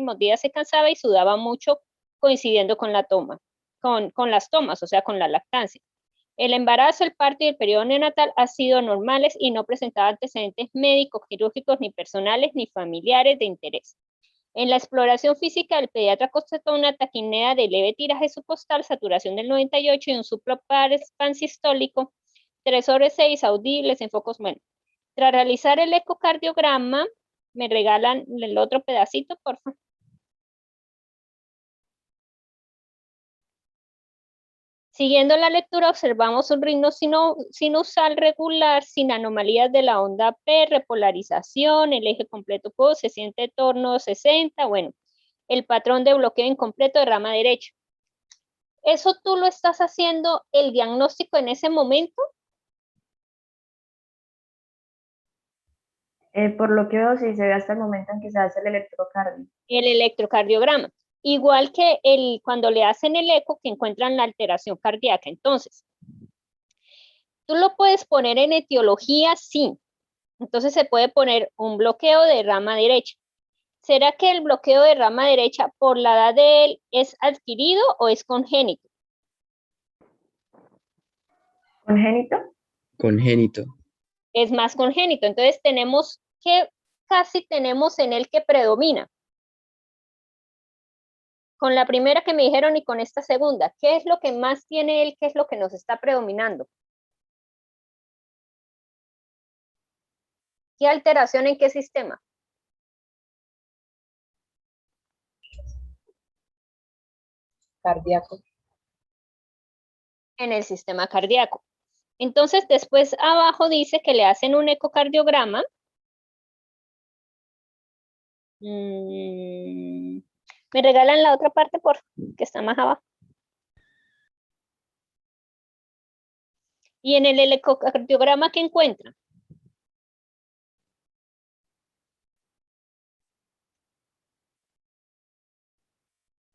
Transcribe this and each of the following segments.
últimos días se cansaba y sudaba mucho, coincidiendo con la toma, con las tomas, o sea, con la lactancia. El embarazo, el parto y el periodo neonatal han sido normales y no presentaba antecedentes médicos, quirúrgicos, ni personales, ni familiares de interés. En la exploración física, el pediatra constató una taquipnea de leve tiraje subcostal, saturación del 98 y un suplo pansistólico 3/6 audibles en focos. Bueno, tras realizar el ecocardiograma, me regalan el otro pedacito, por favor. Siguiendo la lectura, observamos un ritmo sinusal regular sin anomalías de la onda P, repolarización, el eje completo se siente en torno a 60, bueno, el patrón de bloqueo incompleto de rama derecha. ¿Eso tú lo estás haciendo el diagnóstico en ese momento? Por lo que veo, sí se ve hasta el momento en que se hace el electrocardio. El electrocardiograma. Igual que cuando le hacen el eco, que encuentran la alteración cardíaca. Entonces, tú lo puedes poner en etiología, sí. Entonces se puede poner un bloqueo de rama derecha. ¿Será que el bloqueo de rama derecha por la edad de él es adquirido o es congénito? ¿Congénito? Congénito. Es más congénito. Entonces tenemos que casi tenemos en él que predomina. Con la primera que me dijeron y con esta segunda, ¿qué es lo que más tiene él? ¿Qué es lo que nos está predominando? ¿Qué alteración en qué sistema? Cardíaco. En el sistema cardíaco. Entonces, después abajo dice que le hacen un ecocardiograma. ¿Me regalan la otra parte, por favor, que está más abajo? Y en el ecocardiograma, ¿qué encuentran?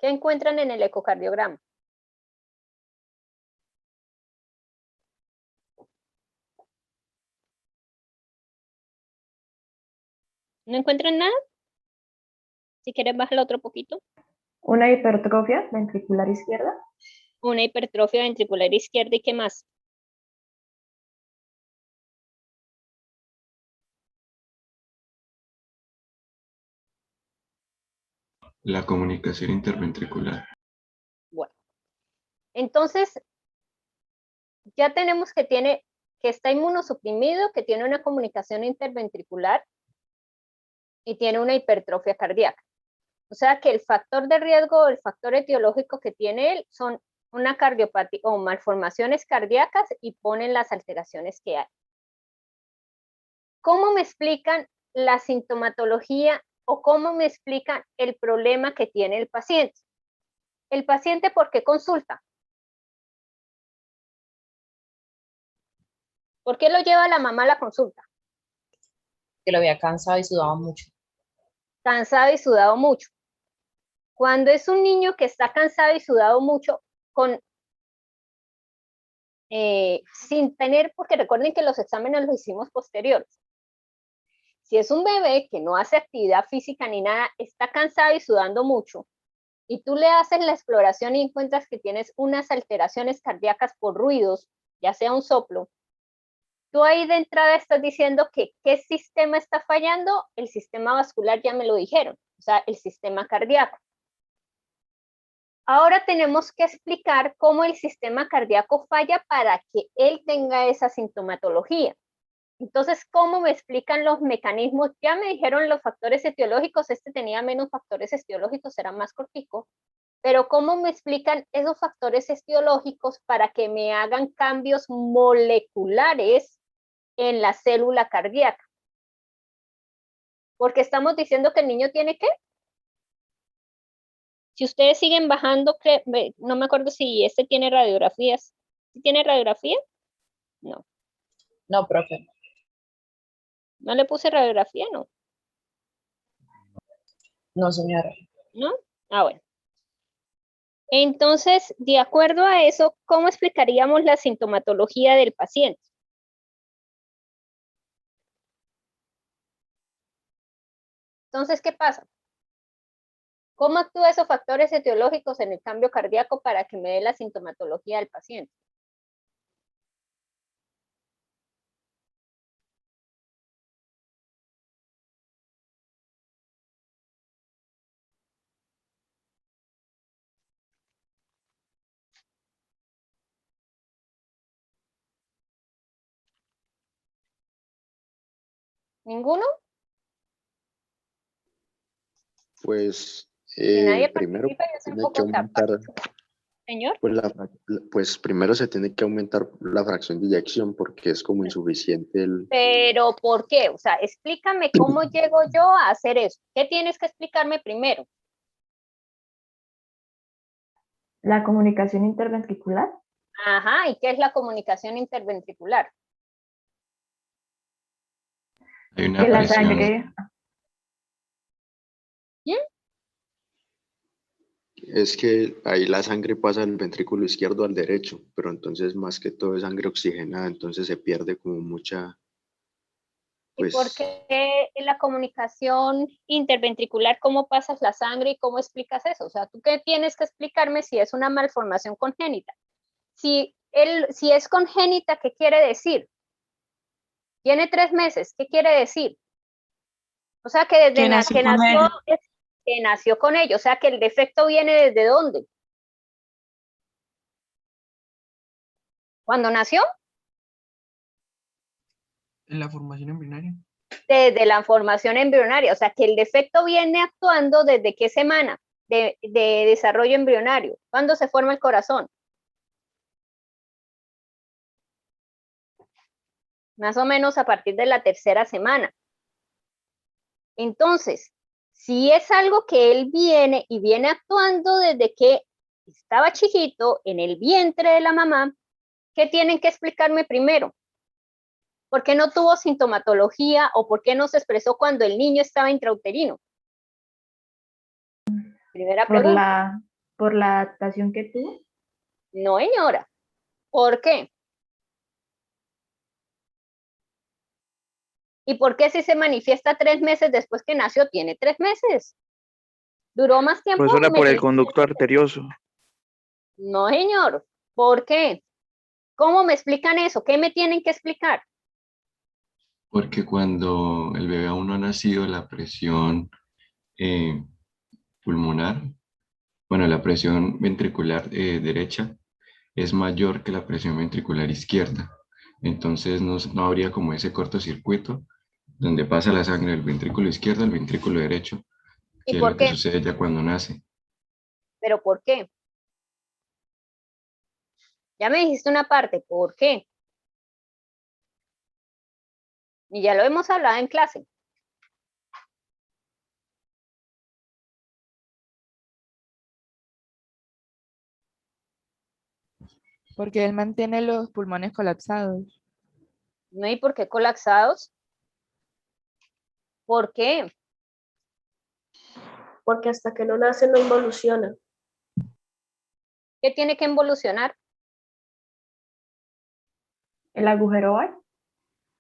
¿Qué encuentran en el ecocardiograma? ¿No encuentran nada? Si quieres, bájalo otro poquito. ¿Una hipertrofia ventricular izquierda? Una hipertrofia ventricular izquierda, ¿y qué más? La comunicación interventricular. Bueno, entonces ya tenemos que está inmunosuprimido, que tiene una comunicación interventricular y tiene una hipertrofia cardíaca. O sea que el factor de riesgo, el factor etiológico que tiene él son una cardiopatía o malformaciones cardíacas y ponen las alteraciones que hay. ¿Cómo me explican la sintomatología o cómo me explican el problema que tiene el paciente? ¿El paciente por qué consulta? ¿Por qué lo lleva la mamá a la consulta? Que lo había cansado y sudaba mucho. Cansado y sudado mucho. Cuando es un niño que está cansado y sudado mucho, sin tener, porque recuerden que los exámenes los hicimos posteriores. Si es un bebé que no hace actividad física ni nada, está cansado y sudando mucho, y tú le haces la exploración y encuentras que tienes unas alteraciones cardíacas por ruidos, ya sea un soplo, tú ahí de entrada estás diciendo que ¿qué sistema está fallando? El sistema vascular ya me lo dijeron, o sea, el sistema cardíaco. Ahora tenemos que explicar cómo el sistema cardíaco falla para que él tenga esa sintomatología. Entonces, ¿cómo me explican los mecanismos? Ya me dijeron los factores etiológicos, este tenía menos factores etiológicos, era más cortico, pero ¿cómo me explican esos factores etiológicos para que me hagan cambios moleculares en la célula cardíaca? Porque estamos diciendo que el niño tiene ¿qué? Si ustedes siguen bajando, no me acuerdo si este tiene radiografías. ¿Sí tiene radiografía? No. No, profe. ¿No le puse radiografía? No. No, señora. ¿No? Ah, bueno. Entonces, de acuerdo a eso, ¿cómo explicaríamos la sintomatología del paciente? Entonces, ¿qué pasa? ¿Cómo actúan esos factores etiológicos en el cambio cardíaco para que me dé la sintomatología del paciente? ¿Ninguno? Pues Si nadie primero participa, yo tiene que tampoco aumentar, participo. Señor, pues, pues primero se tiene que aumentar la fracción de eyección porque es como insuficiente el... pero ¿por qué? O sea, explícame cómo llego yo a hacer eso. ¿Qué tienes que explicarme primero? La comunicación interventricular. Ajá, ¿y qué es la comunicación interventricular? Hay una Que la presión, sangre, Es que ahí la sangre pasa del ventrículo izquierdo al derecho, pero entonces más que todo es sangre oxigenada, entonces se pierde como mucha, ¿Y por pues, qué en la comunicación interventricular, cómo pasas la sangre y cómo explicas eso? O sea, ¿tú qué tienes que explicarme si es una malformación congénita? Si es congénita, ¿qué quiere decir? Tiene 3 meses, ¿qué quiere decir? O sea, que desde Que nació que con nació, él. que nació con ello. O sea, que el defecto viene desde dónde. ¿Cuándo nació? En la formación embrionaria. Desde la formación embrionaria. O sea, que el defecto viene actuando desde qué semana de desarrollo embrionario. ¿Cuándo se forma el corazón? Más o menos a partir de la 3ª semana. Entonces, si es algo que él viene y viene actuando desde que estaba chiquito en el vientre de la mamá, ¿qué tienen que explicarme primero? ¿Por qué no tuvo sintomatología o por qué no se expresó cuando el niño estaba intrauterino? Primera pregunta. por la adaptación que tuvo. No, señora. ¿Por qué? ¿Y por qué si se manifiesta 3 meses después que nació? Tiene 3 meses. ¿Duró más tiempo? Profesora, ¿Me por el crees? conducto arterioso. No, señor. ¿Por qué? ¿Cómo me explican eso? ¿Qué me tienen que explicar? porque cuando el bebé aún no ha nacido, la presión eh, pulmonar, bueno, la presión ventricular derecha es mayor que la presión ventricular izquierda. Entonces no habría como ese cortocircuito donde pasa la sangre del ventrículo izquierdo al ventrículo derecho, ¿Y que es por lo que qué? sucede ya cuando nace. ¿Pero por qué? Ya me dijiste una parte. ¿Por qué? Y ya lo hemos hablado en clase. Porque él mantiene los pulmones colapsados. ¿No? ¿Y por qué colapsados? ¿Por qué? Porque hasta que no nace no involuciona. ¿Qué tiene que involucionar? El agujero oval.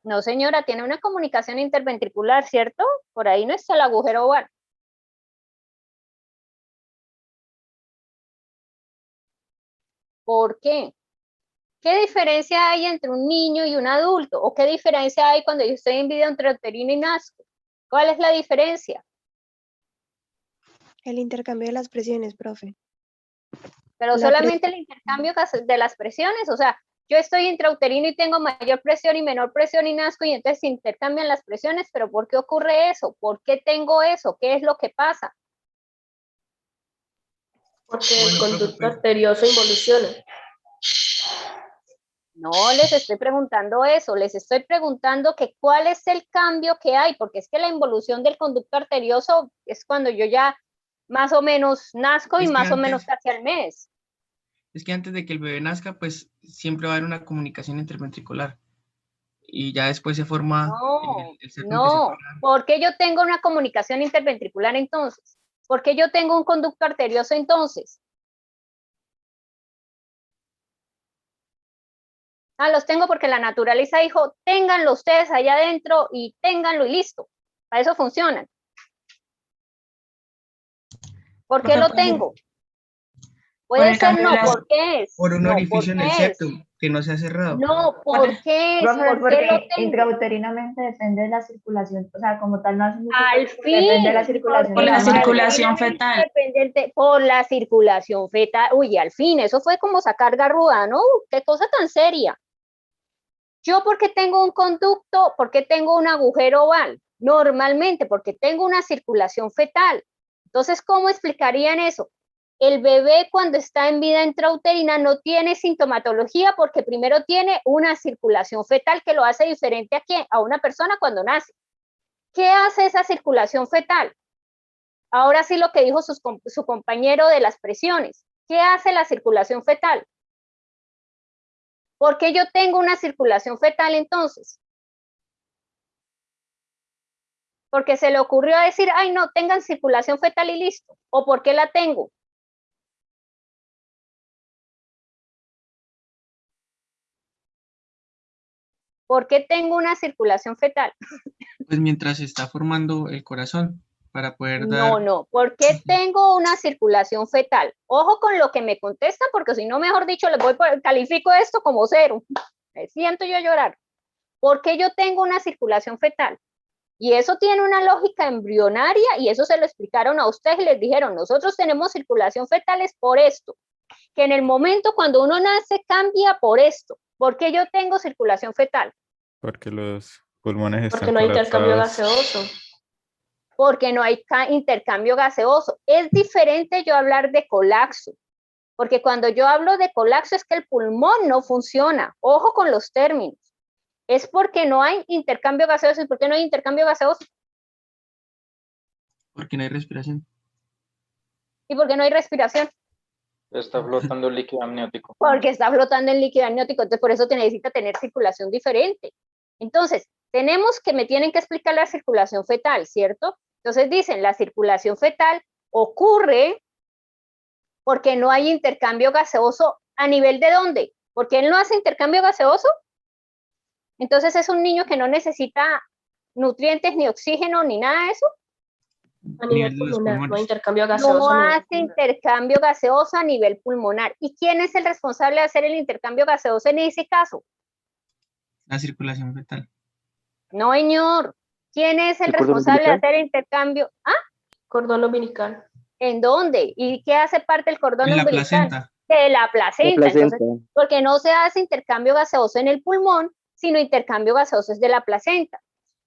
No, señora, tiene una comunicación interventricular, ¿cierto? Por ahí no está el agujero oval. ¿Por qué? ¿Qué diferencia hay entre un niño y un adulto? ¿O qué diferencia hay cuando yo estoy en vida intrauterina y nazco? ¿Cuál es la diferencia? El intercambio de las presiones, profe. Pero La solamente el intercambio de las presiones, o sea, yo estoy intrauterino y tengo mayor presión y menor presión y nazco y entonces se intercambian las presiones, pero ¿por qué ocurre eso? ¿Por qué tengo eso? ¿Qué es lo que pasa? Porque el conducto arterioso involuciona. No les estoy preguntando eso, les estoy preguntando que cuál es el cambio que hay, porque es que la involución del conducto arterioso es cuando yo ya más o menos nazco y Es que más o menos antes, casi al mes. es que antes de que el bebé nazca, pues siempre va a haber una comunicación interventricular. Y ya después se forma No, el septum que separa. no, ¿por qué yo tengo una comunicación interventricular entonces? ¿Por qué yo tengo un conducto arterioso entonces? Ah, los tengo porque la naturaleza dijo, ténganlo ustedes allá adentro y ténganlo y listo. Para eso funcionan. ¿Por qué Profe, lo por- tengo? Por Puede el ser cambio no, de las- ¿por qué es? Por un No, ¿por orificio en el qué es? septum que no se ha cerrado. No, ¿por qué es? Profe, ¿Por qué lo porque tengo? intrauterinamente depende de la circulación, o sea, como tal no hace mucho Al tiempo, depende de la fin, circulación Por de la la madre. circulación intrauterina fetal. dependiente por la circulación fetal. Uy, al fin, eso fue como sacar garruda, ¿no? Qué cosa tan seria. Yo, ¿por qué tengo un conducto? ¿Por qué tengo un agujero oval? Normalmente, porque tengo una circulación fetal. Entonces, ¿cómo explicarían eso? El bebé cuando está en vida intrauterina no tiene sintomatología porque primero tiene una circulación fetal que lo hace diferente a quién, a una persona cuando nace. ¿Qué hace esa circulación fetal? Ahora sí lo que dijo su compañero de las presiones. ¿Qué hace la circulación fetal? ¿Por qué yo tengo una circulación fetal entonces? Porque se le ocurrió decir, ay no, tengan circulación fetal y listo. ¿O por qué la tengo? ¿Por qué tengo una circulación fetal? Pues mientras se está formando el corazón para poder No, dar... no. ¿Por qué tengo una circulación fetal? Ojo con lo que me contestan, porque si no, mejor dicho, califico esto como 0. Me siento yo a llorar. ¿Por qué yo tengo una circulación fetal? Y eso tiene una lógica embrionaria y eso se lo explicaron a ustedes y les dijeron, nosotros tenemos circulación fetal es por esto, que en el momento cuando uno nace cambia por esto. ¿Por qué yo tengo circulación fetal? Porque los pulmones Porque están no hay intercambio colapsados. gaseoso. Porque no hay intercambio gaseoso. Es diferente yo hablar de colapso, porque cuando yo hablo de colapso es que el pulmón no funciona. Ojo con los términos. Es porque no hay intercambio gaseoso. ¿Y por qué no hay intercambio gaseoso? Porque no hay respiración. ¿Y por qué no hay respiración? Está flotando líquido amniótico. Porque está flotando en líquido amniótico, entonces por eso necesita tener circulación diferente. Entonces, me tienen que explicar la circulación fetal, ¿cierto? Entonces dicen, la circulación fetal ocurre porque no hay intercambio gaseoso a nivel de ¿dónde? Porque él no hace intercambio gaseoso. Entonces es un niño que no necesita nutrientes, ni oxígeno, ni nada de eso. A nivel Nivel de los pulmonar, no hay pulmones. intercambio gaseoso. No a nivel hace pulmonar. intercambio gaseoso a nivel pulmonar. ¿Y quién es el responsable de hacer el intercambio gaseoso en ese caso? La circulación fetal. No, señor. ¿Quién es el ¿El cordón responsable de umbilical? hacer el intercambio? ¿Ah? Cordón umbilical. ¿En dónde? ¿Y qué hace parte del cordón En la umbilical? placenta. De la La placenta. placenta. Entonces, porque no se hace intercambio gaseoso en el pulmón, sino intercambio gaseoso es de la placenta.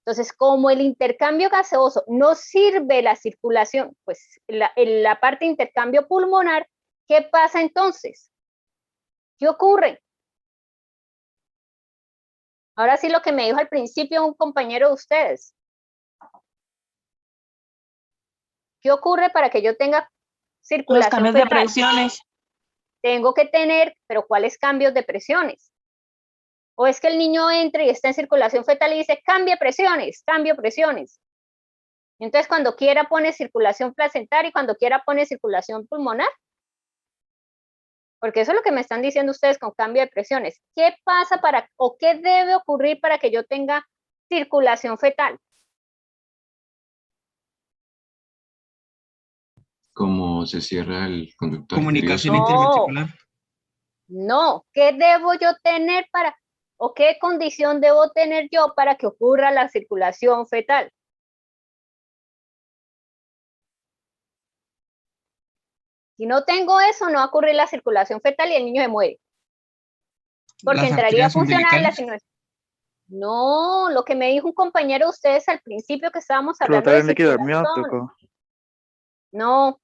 Entonces, como el intercambio gaseoso no sirve la circulación, pues en la parte de intercambio pulmonar, ¿qué pasa entonces? ¿Qué ocurre? Ahora sí lo que me dijo al principio un compañero de ustedes. ¿Qué ocurre para que yo tenga Los circulación cambios de fetal? presiones. Tengo que tener, pero ¿cuáles cambios de presiones? O es que el niño entra y está en circulación fetal y dice, cambio presiones. Entonces, cuando quiera pone circulación placentaria y cuando quiera pone circulación pulmonar. Porque eso es lo que me están diciendo ustedes con cambio de presiones. ¿Qué pasa o qué debe ocurrir para que yo tenga circulación fetal? Como se cierra el conducto Comunicación arterioso. interventricular. No, ¿qué debo yo tener o qué condición debo tener yo para que ocurra la circulación fetal? Si no tengo eso, no va a ocurrir la circulación fetal y el niño se muere. Porque Las entraría a arterias funcionar la umbilicales. circulación. No, lo que me dijo un compañero de ustedes al principio que estábamos hablando Flotar de en líquido circulación. amniótico. No.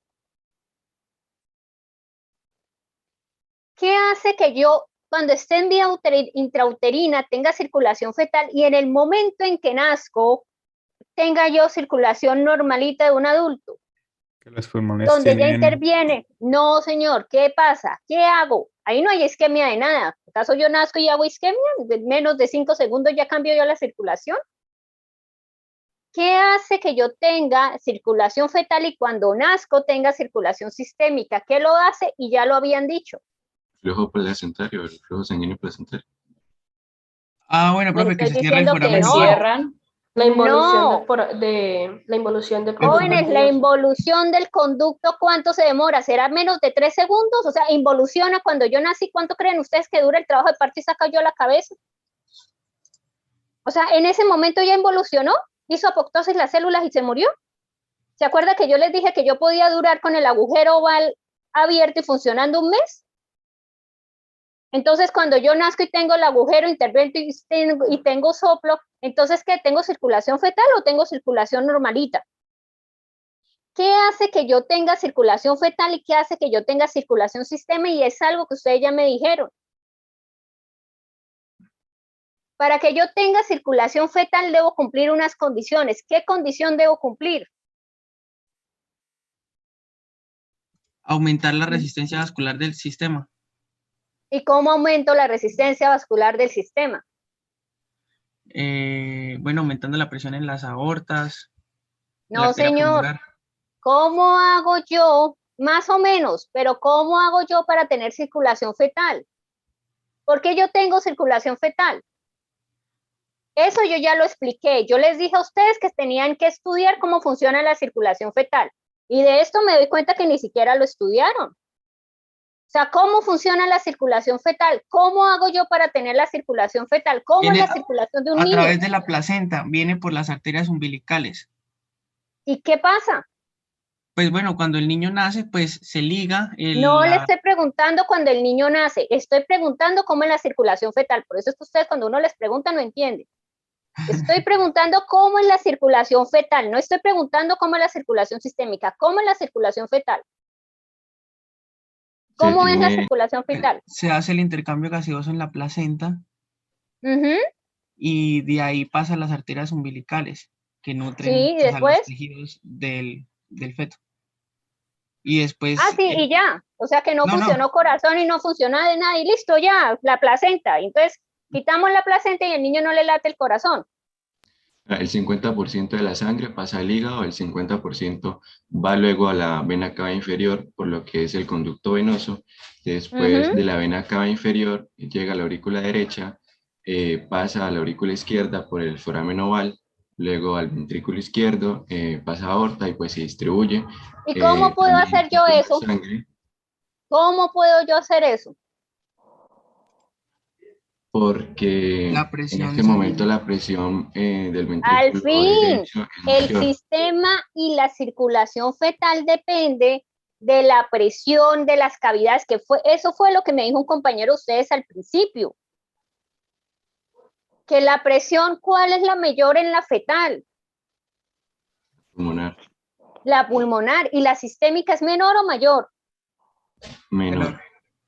¿Qué hace que yo, cuando esté en vía intrauterina, tenga circulación fetal y en el momento en que nazco, tenga yo circulación normalita de un adulto? Que los pulmones Donde ya tienen... interviene. No, señor, ¿qué pasa? ¿Qué hago? Ahí no hay isquemia de nada. ¿Acaso yo nazco y hago isquemia? En menos de 5 segundos ya cambio yo la circulación. ¿Qué hace que yo tenga circulación fetal y cuando nazco tenga circulación sistémica? ¿Qué lo hace? Y ya lo habían dicho. Flujo placentario, el flujo sanguíneo placentario. Ah, bueno, Me profe, que estoy se cierra el diciendo que foramen no. oval. Cierran La involución, No. la involución de Jóvenes, la involución del conducto, ¿cuánto se demora? ¿Será menos de 3 segundos? O sea, involuciona cuando yo nací, ¿cuánto creen ustedes que dura el trabajo de parto y saca yo la cabeza? O sea, en ese momento ya involucionó, hizo apoptosis las células y se murió. ¿Se acuerda que yo les dije que yo podía durar con el agujero oval abierto y funcionando un mes? Entonces, cuando yo nazco y tengo el agujero intervento y tengo soplo, entonces, ¿qué? ¿Tengo circulación fetal o tengo circulación normalita? ¿Qué hace que yo tenga circulación fetal y qué hace que yo tenga circulación sistema? Y es algo que ustedes ya me dijeron. Para que yo tenga circulación fetal debo cumplir unas condiciones. ¿Qué condición debo cumplir? Aumentar la resistencia vascular del sistema. ¿Y cómo aumento la resistencia vascular del sistema? Bueno, aumentando la presión en las aortas. No, la arteria señor. pulmonar. ¿Cómo hago yo? Más o menos, pero ¿cómo hago yo para tener circulación fetal? ¿Por qué yo tengo circulación fetal? Eso yo ya lo expliqué. Yo les dije a ustedes que tenían que estudiar cómo funciona la circulación fetal. Y de esto me doy cuenta que ni siquiera lo estudiaron. O sea, ¿cómo funciona la circulación fetal? ¿Cómo hago yo para tener la circulación fetal? ¿Cómo es la circulación de un niño? A través de la placenta, viene por las arterias umbilicales. ¿Y qué pasa? Pues bueno, cuando el niño nace, pues se liga. No le estoy preguntando cuando el niño nace, estoy preguntando cómo es la circulación fetal. Por eso es que ustedes cuando uno les pregunta no entienden. Estoy preguntando cómo es la circulación fetal, no estoy preguntando cómo es la circulación sistémica, cómo es la circulación fetal. ¿Cómo es la circulación fetal? Se hace el intercambio gaseoso en la placenta y de ahí pasa a las arterias umbilicales que nutren pues, a los tejidos del feto. Y después... Ah, sí, y ya. O sea que no funcionó corazón y no funciona de nada y listo ya, la placenta. Entonces, quitamos la placenta y el niño no le late el corazón. El 50% de la sangre pasa al hígado, el 50% va luego a la vena cava inferior, por lo que es el conducto venoso. Después de la vena cava inferior llega a la aurícula derecha, pasa a la aurícula izquierda por el foramen oval, luego al ventrículo izquierdo, pasa a aorta y pues se distribuye. ¿Y cómo puedo hacer yo eso? ¿Cómo puedo yo hacer eso? Porque en este momento la presión del ventrículo al fin, derecho es el sistema y la circulación fetal depende de la presión de las cavidades, eso fue lo que me dijo un compañero de ustedes al principio. Que la presión, ¿cuál es la mayor en la fetal? Pulmonar. La pulmonar. ¿Y la sistémica es menor o mayor? Menor.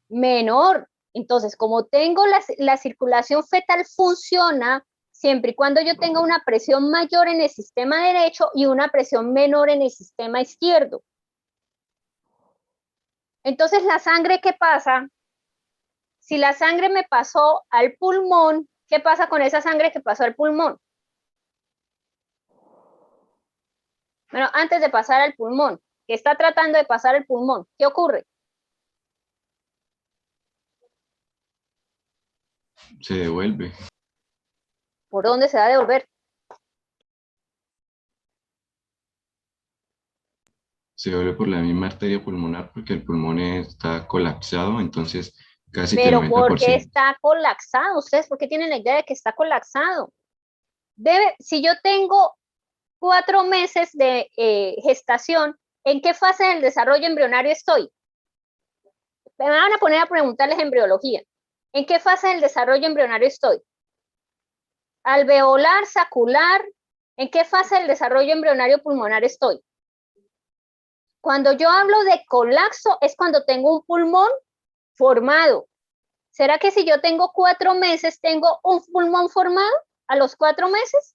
Menor. Entonces, como tengo la circulación fetal funciona siempre y cuando yo tenga una presión mayor en el sistema derecho y una presión menor en el sistema izquierdo. Entonces, la sangre, ¿qué pasa? Si la sangre me pasó al pulmón, ¿qué pasa con esa sangre que pasó al pulmón? Bueno, antes de pasar al pulmón, que está tratando de pasar al pulmón, ¿qué ocurre? Se devuelve. ¿Por dónde se va a devolver? Se devuelve por la misma arteria pulmonar porque el pulmón está colapsado, entonces casi que Pero el 90%. ¿por qué está colapsado? ¿Ustedes por qué tienen la idea de que está colapsado? Si yo tengo 4 meses de gestación, ¿en qué fase del desarrollo embrionario estoy? Me van a poner a preguntarles embriología. ¿En qué fase del desarrollo embrionario estoy? Alveolar, sacular. ¿En qué fase del desarrollo embrionario pulmonar estoy? Cuando yo hablo de colapso es cuando tengo un pulmón formado. ¿Será que si yo tengo 4 meses tengo un pulmón formado a los 4 meses?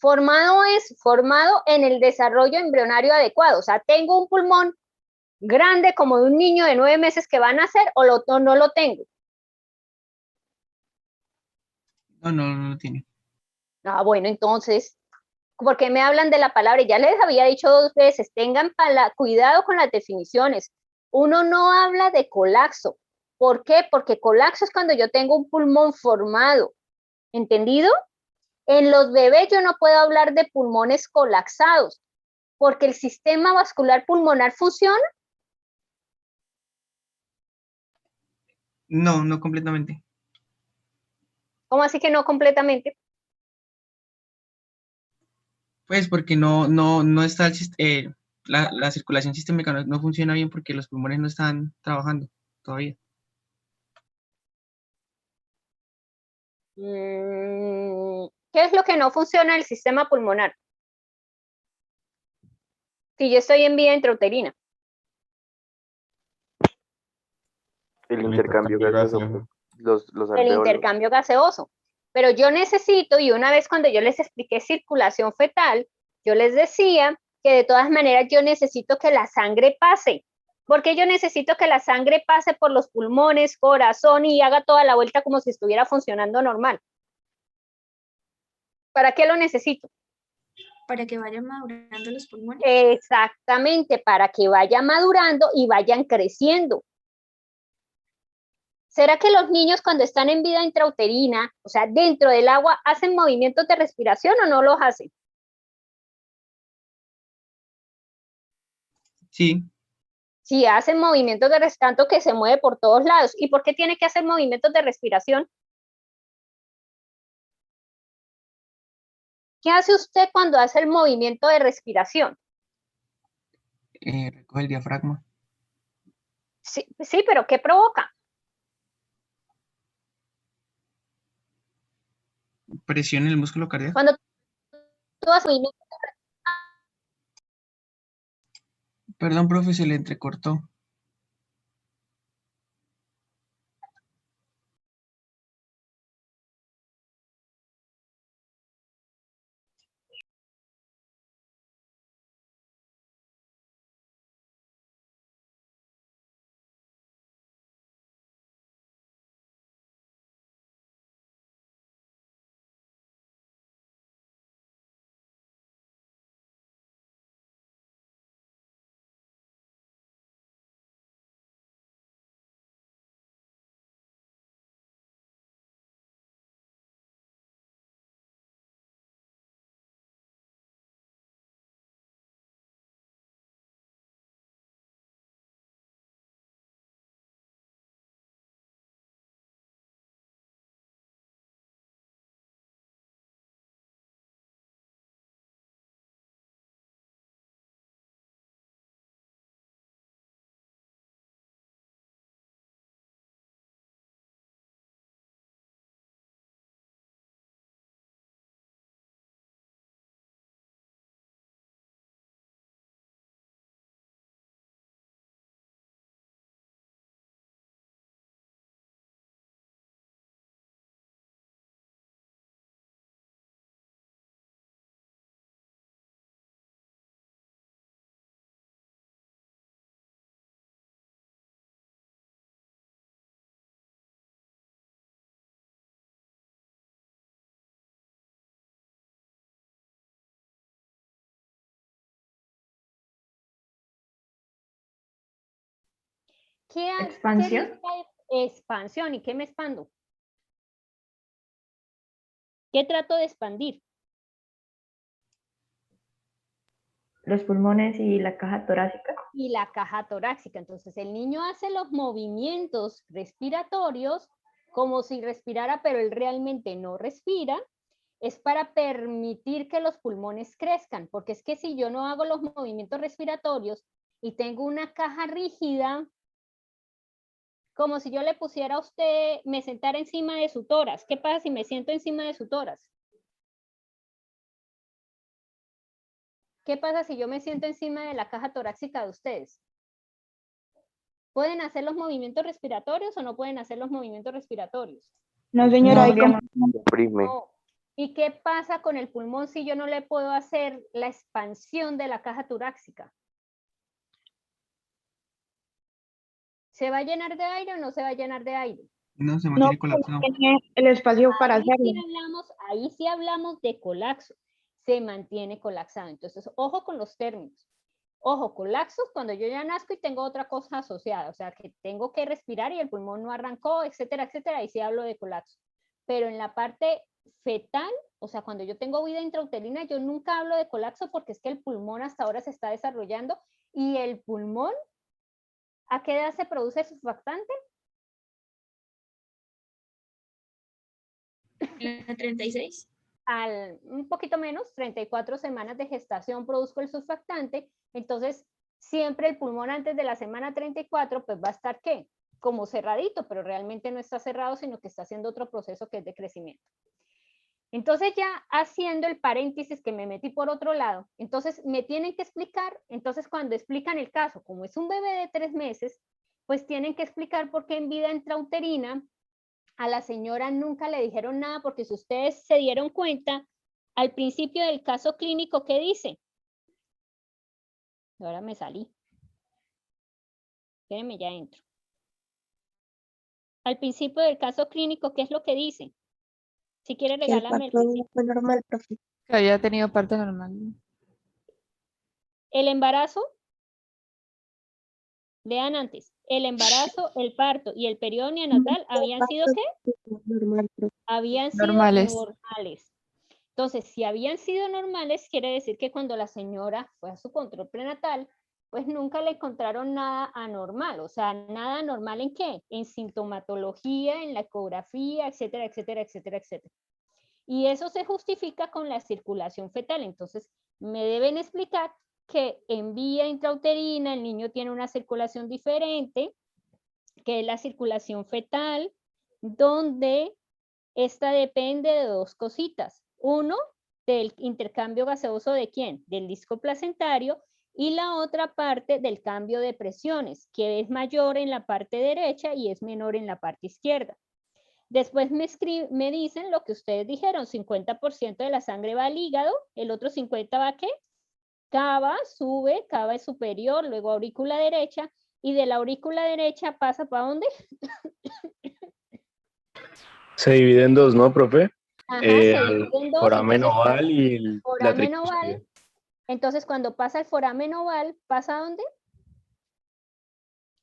Formado es formado en el desarrollo embrionario adecuado. O sea, tengo un pulmón grande como de un niño de 9 meses que va a nacer o no lo tengo. No lo tiene. Ah, bueno, entonces, ¿por qué me hablan de la palabra? Ya les había dicho 2 veces, tengan cuidado con las definiciones. Uno no habla de colapso. ¿Por qué? Porque colapso es cuando yo tengo un pulmón formado. ¿Entendido? En los bebés yo no puedo hablar de pulmones colapsados, porque el sistema vascular pulmonar funciona. No, no completamente. ¿Cómo así que no completamente? Pues porque no está la circulación sistémica no funciona bien porque los pulmones no están trabajando todavía. ¿Qué es lo que no funciona en el sistema pulmonar? Si yo estoy en vía intrauterina. El intercambio gaseoso. Los El alvéolos. intercambio gaseoso. Pero yo necesito, y una vez cuando yo les expliqué circulación fetal, yo les decía que de todas maneras yo necesito que la sangre pase. Porque yo necesito que la sangre pase por los pulmones, corazón y haga toda la vuelta como si estuviera funcionando normal. ¿Para qué lo necesito? Para que vayan madurando los pulmones. Exactamente, para que vayan madurando y vayan creciendo. ¿Será que los niños cuando están en vida intrauterina, o sea, dentro del agua, hacen movimientos de respiración o no los hacen? Sí. Sí, hacen movimientos de respiración, tanto que se mueve por todos lados. ¿Y por qué tiene que hacer movimientos de respiración? ¿Qué hace usted cuando hace el movimiento de respiración? Recoge el diafragma. Sí, pero ¿qué provoca? Presión en el músculo cardíaco. Cuando tú haces movimiento. Perdón, profe, se le entrecortó. ¿Expansión? Expansión. ¿Y qué me expando? ¿Qué trato de expandir? Los pulmones y la caja torácica. Y la caja torácica. Entonces el niño hace los movimientos respiratorios como si respirara, pero él realmente no respira. Es para permitir que los pulmones crezcan, porque es que si yo no hago los movimientos respiratorios y tengo una caja rígida, como si yo le pusiera a usted, me sentara encima de su tórax. ¿Qué pasa si me siento encima de su tórax? ¿Qué pasa si yo me siento encima de la caja torácica de ustedes? ¿Pueden hacer los movimientos respiratorios o no pueden hacer los movimientos respiratorios? No, señora, No. ¿Y qué pasa con el pulmón si yo no le puedo hacer la expansión de la caja torácica? ¿Se va a llenar de aire o no se va a llenar de aire? No, se mantiene colapsado. Tiene el espacio para hacerlo. Ahí sí hablamos de colapso. Se mantiene colapsado. Entonces, ojo con los términos. Ojo, colapsos cuando yo ya nazco y tengo otra cosa asociada. O sea, que tengo que respirar y el pulmón no arrancó, etcétera, etcétera. Ahí sí hablo de colapso. Pero en la parte fetal, o sea, cuando yo tengo vida intrauterina, yo nunca hablo de colapso porque es que el pulmón hasta ahora se está desarrollando y el pulmón, ¿a qué edad se produce el surfactante? La 36. Un poquito menos, 34 semanas de gestación produzco el surfactante, entonces siempre el pulmón antes de la semana 34 pues va a estar ¿qué? Como cerradito, pero realmente no está cerrado, sino que está haciendo otro proceso que es de crecimiento. Entonces ya haciendo el paréntesis que me metí por otro lado, entonces me tienen que explicar, entonces cuando explican el caso, como es un bebé de 3 meses, pues tienen que explicar por qué en vida intrauterina a la señora nunca le dijeron nada, porque si ustedes se dieron cuenta, al principio del caso clínico, ¿qué dice? Ahora me salí. Espérenme, ya entro. Al principio del caso clínico, ¿qué es lo que dice? Si quiere Que el regalarme el parto principio. fue normal, profe. Que había tenido parto normal. El embarazo, lean antes, el embarazo, el parto y el periodo neonatal habían sido ¿qué? Normal, profe. Habían sido Normales. normales. Entonces, si habían sido normales, quiere decir que cuando la señora fue a su control prenatal, pues nunca le encontraron nada anormal, o sea, nada anormal ¿en qué? En sintomatología, en la ecografía, etcétera, etcétera, etcétera, etcétera. Y eso se justifica con la circulación fetal. Entonces, me deben explicar que en vía intrauterina el niño tiene una circulación diferente, que es la circulación fetal, donde esta depende de dos cositas. Uno, del intercambio gaseoso ¿de quién? Del disco placentario, y la otra parte del cambio de presiones, que es mayor en la parte derecha y es menor en la parte izquierda. Después me dicen lo que ustedes dijeron, 50% de la sangre va al hígado, el otro 50% va a ¿qué? Cava, sube, cava es superior, luego aurícula derecha, y de la aurícula derecha pasa ¿para dónde? Se divide en dos, ¿no, profe? Ajá, se divide en dos. Foramen Entonces, oval y la foramen oval. tricúspide. Entonces, cuando pasa el foramen oval, ¿pasa a dónde?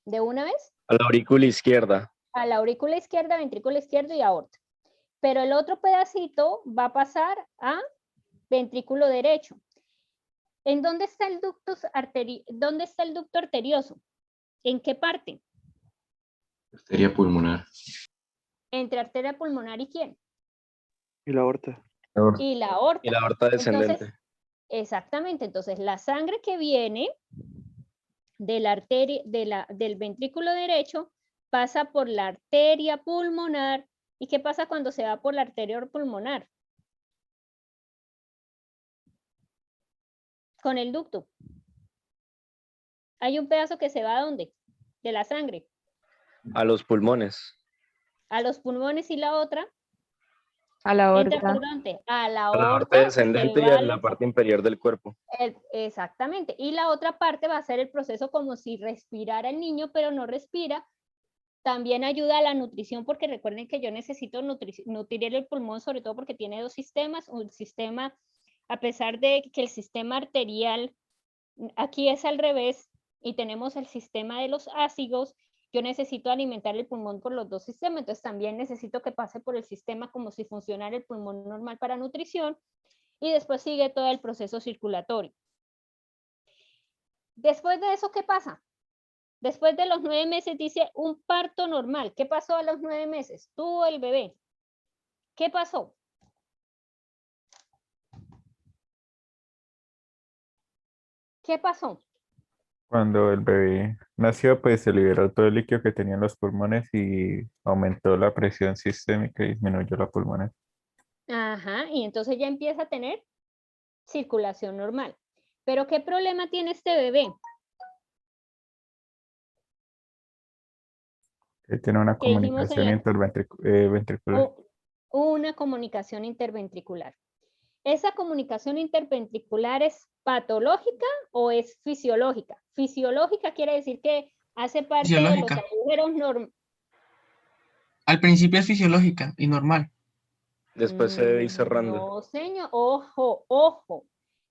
¿De una vez? A la aurícula izquierda. A la aurícula izquierda, ventrículo izquierdo y aorta. Pero el otro pedacito va a pasar a ventrículo derecho. ¿En dónde está el ducto arterioso? ¿En qué parte? Arteria pulmonar. Entre arteria pulmonar y ¿quién? Y la aorta. Y la aorta. Y la aorta descendente. Entonces, exactamente. Entonces, la sangre que viene de la arteria, del ventrículo derecho pasa por la arteria pulmonar. ¿Y qué pasa cuando se va por la arteria pulmonar? Con el ducto. Hay un pedazo que se va ¿a dónde? De la sangre. A los pulmones. A los pulmones y la otra. A la Entra aorta. por dónde? A la A la aorta aorta. descendente y a la parte inferior del cuerpo. Exactamente. Y la otra parte va a ser el proceso como si respirara el niño, pero no respira. También ayuda a la nutrición, porque recuerden que yo necesito nutrir el pulmón, sobre todo porque tiene dos sistemas. Un sistema, a pesar de que el sistema arterial aquí es al revés y tenemos el sistema de los ácidos, yo necesito alimentar el pulmón por los dos sistemas, entonces también necesito que pase por el sistema como si funcionara el pulmón normal para nutrición, y después sigue todo el proceso circulatorio. Después de eso, ¿qué pasa? Después de los 9 meses dice un parto normal. ¿Qué pasó a los 9 meses? Tuvo el bebé. ¿Qué pasó? ¿Qué pasó? Cuando el bebé nació, pues se liberó todo el líquido que tenía en los pulmones y aumentó la presión sistémica y disminuyó la pulmonar. Ajá, y entonces ya empieza a tener circulación normal. Pero ¿qué problema tiene este bebé? Que tiene una ¿Qué dijimos comunicación ventricular. Una comunicación interventricular. ¿Esa comunicación interventricular es patológica o es fisiológica? Fisiológica quiere decir que hace parte de los agujeros normales. Al principio es fisiológica y normal. Después se debe ir cerrando. No, señor. Ojo, ojo.